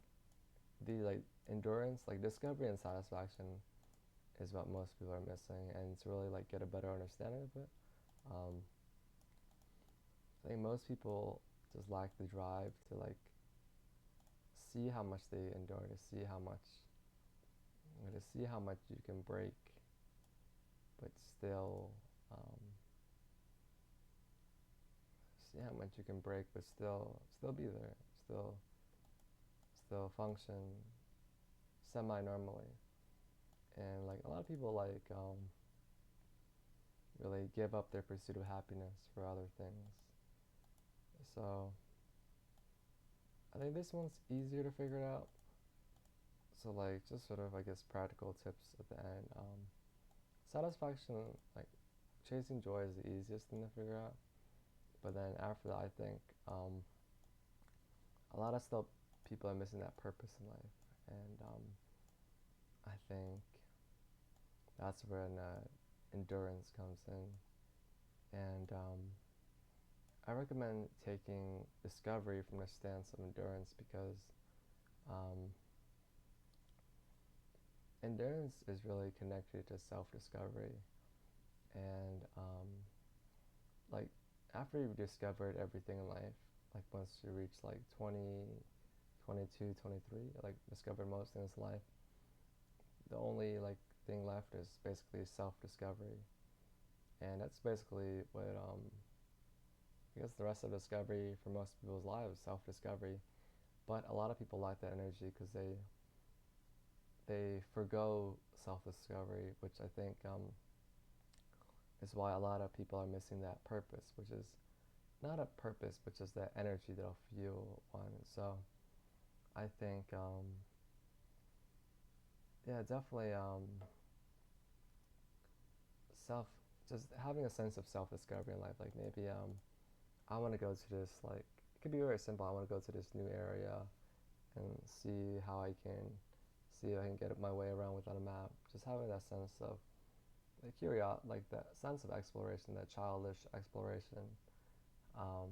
the like endurance, like discovery and satisfaction is what most people are missing, and to really like get a better understanding of it. Um, I think most people just lack the drive to like see how much they endure, to see how much, to see how much you can break, but still, um, see how much you can break, but still be there, still function semi-normally. And like a lot of people like really give up their pursuit of happiness for other things. So I think this one's easier to figure out. So like just sort of I guess practical tips at the end. Satisfaction, like chasing joy is the easiest thing to figure out. But then after that, I think a lot of still people are missing that purpose in life, and I think that's when endurance comes in. And I recommend taking discovery from the stance of endurance because um, endurance is really connected to self-discovery, and like after you've discovered everything in life, like once you reach like 20, 22, 23, like discovered most things in life, the only like thing left is basically self-discovery, and that's basically what I guess the rest of discovery for most people's lives, self-discovery. But a lot of people lack that energy because they forgo self-discovery, which I think is why a lot of people are missing that purpose, which is not a purpose, but just that energy that'll fuel one. So I think, yeah, definitely self, just having a sense of self-discovery in life. Like maybe I want to go to this, like, it could be very simple. I want to go to this new area and see if I can get my way around without a map. Just having that sense of like curiosity, like that sense of exploration, that childish exploration, um,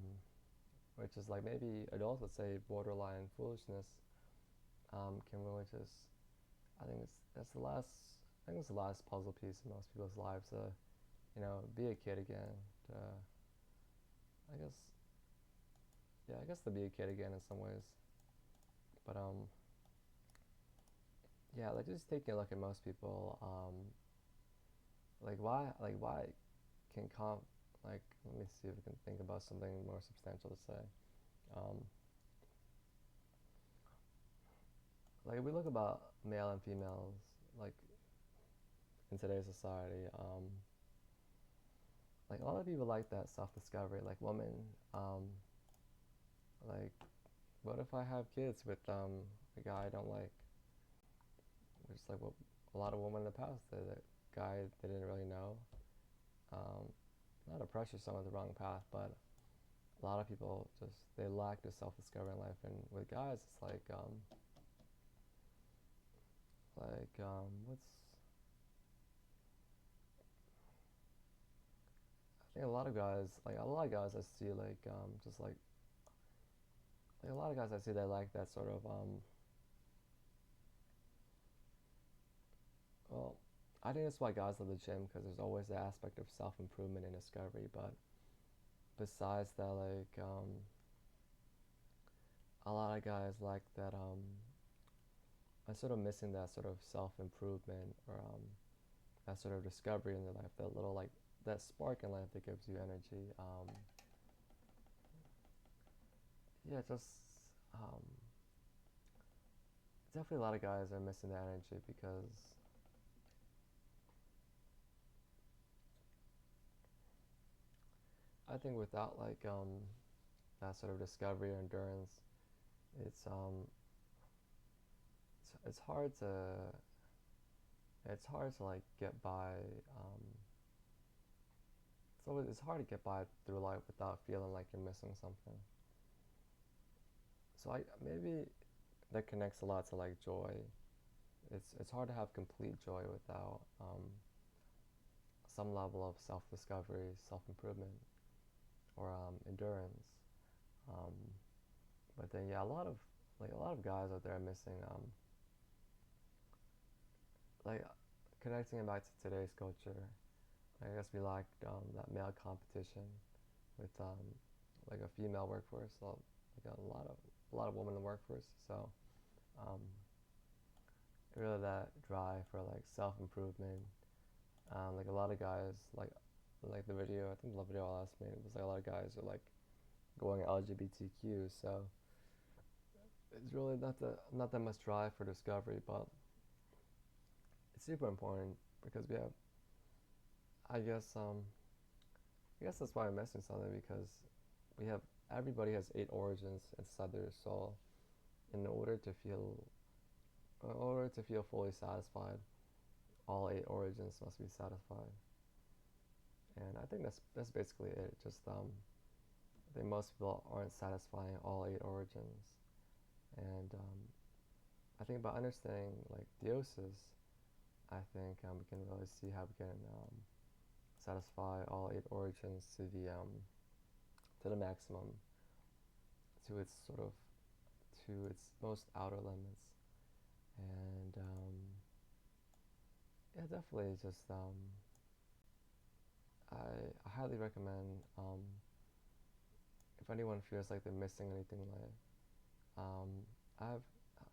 which is like maybe adults would say borderline foolishness, can really just, I think that's the last, I think it's the last puzzle piece in most people's lives to, be a kid again. To, I guess, yeah, I guess to be a kid again in some ways. But yeah, like just taking a look at most people, like why can like let me see if I can think about something more substantial to say. Um, like if we look about male and females, like in today's society, like a lot of people like that self-discovery, like women, um, like what if I have kids with a guy I don't like, which is like what a lot of women in the past did, that guy they didn't really know, um, not to pressure someone with the wrong path, but a lot of people just they lack the self-discovery in life. And with guys it's what's I think a lot of guys I see just like a lot of guys I see they like that sort of well, I think that's why guys love the gym, because there's always the aspect of self-improvement and discovery. But besides that, like a lot of guys like that I'm sort of missing that sort of self-improvement, or that sort of discovery in their life, that little like that spark in life that gives you energy. Yeah, just um, definitely a lot of guys are missing that energy because I think without like that sort of discovery or endurance, it's it's hard to like get by. So it's hard to get by through life without feeling like you're missing something. So I maybe that connects a lot to like joy. It's hard to have complete joy without some level of self-discovery, self-improvement, or endurance. Um, but then yeah, a lot of guys out there are missing like connecting it back to today's culture. I guess we lack that male competition with like a female workforce, so like a lot of women in the workforce. So um, really that drive for like self improvement. Like a lot of guys like the video. I think the video I last made was like a lot of guys are like going LGBTQ. So it's really not that much drive for discovery, but it's super important because we have. I guess I guess that's why I'm missing something because we have everybody has 8 origins inside their soul. In order to feel fully satisfied, all 8 origins must be satisfied. And I think that's basically it. Just I think most people aren't satisfying all 8 origins, and I think by understanding like theosis, I think we can really see how we can satisfy all 8 origins to the maximum, to its sort of to its most outer limits, and yeah, definitely just I highly recommend if anyone feels like they're missing anything in life. Um, I've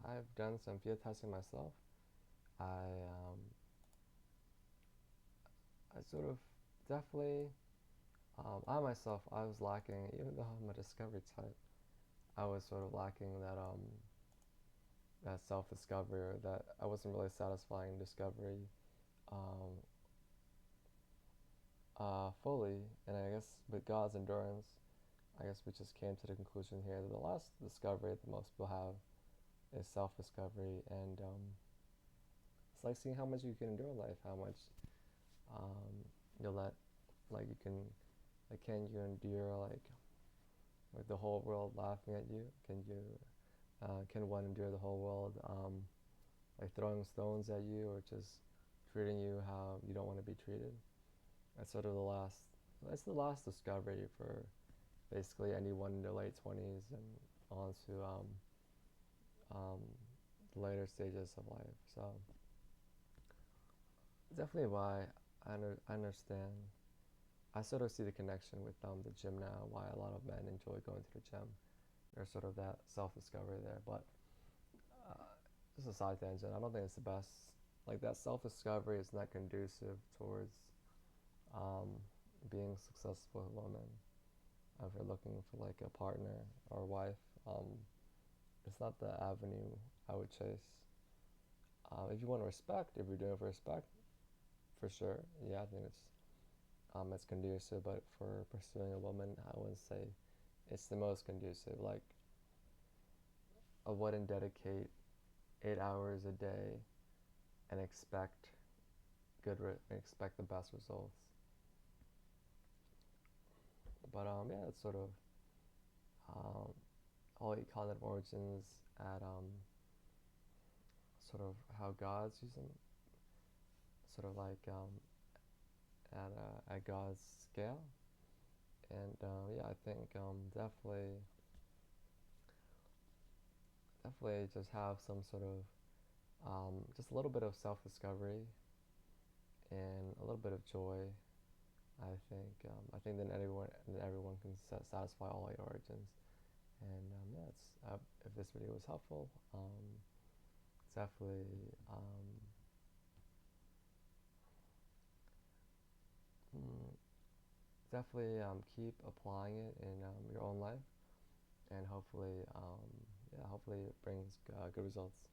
I've done some field testing myself. I I sort of definitely I myself I was lacking even though I'm a discovery type. I was sort of lacking that self discovery or that I wasn't really satisfying discovery um, fully. And I guess with God's endurance, I guess we just came to the conclusion here that the last discovery that most people have is self discovery, and it's like seeing how much you can endure in life, how much um, you'll let like you can can you endure like the whole world laughing at you? Can one endure the whole world like throwing stones at you or just treating you how you don't want to be treated? That's sort of the last. That's the last discovery for basically anyone in their late 20s and on to um, the later stages of life. So definitely why I understand. I sort of see the connection with the gym now. Why a lot of men enjoy going to the gym. There's sort of that self-discovery there, but uh, just a side tangent. I don't think it's the best. Like that self-discovery is not conducive towards um, being successful with women. If you're looking for like a partner or wife, it's not the avenue I would chase. If you want respect, if you're doing it for respect, for sure, yeah, I think it's conducive. But for pursuing a woman, I wouldn't say it's the most conducive. Like I wouldn't dedicate 8 hours a day and expect the best results. But yeah, it's sort of um, all 8 cognitive origins at sort of how God's using, sort of like at God's scale. And yeah, I think definitely just have some sort of just a little bit of self-discovery and a little bit of joy. I think then everyone can satisfy all 8 origins. And yeah, if this video was helpful, definitely mm, definitely keep applying it in your own life, and hopefully, yeah, hopefully it brings good results.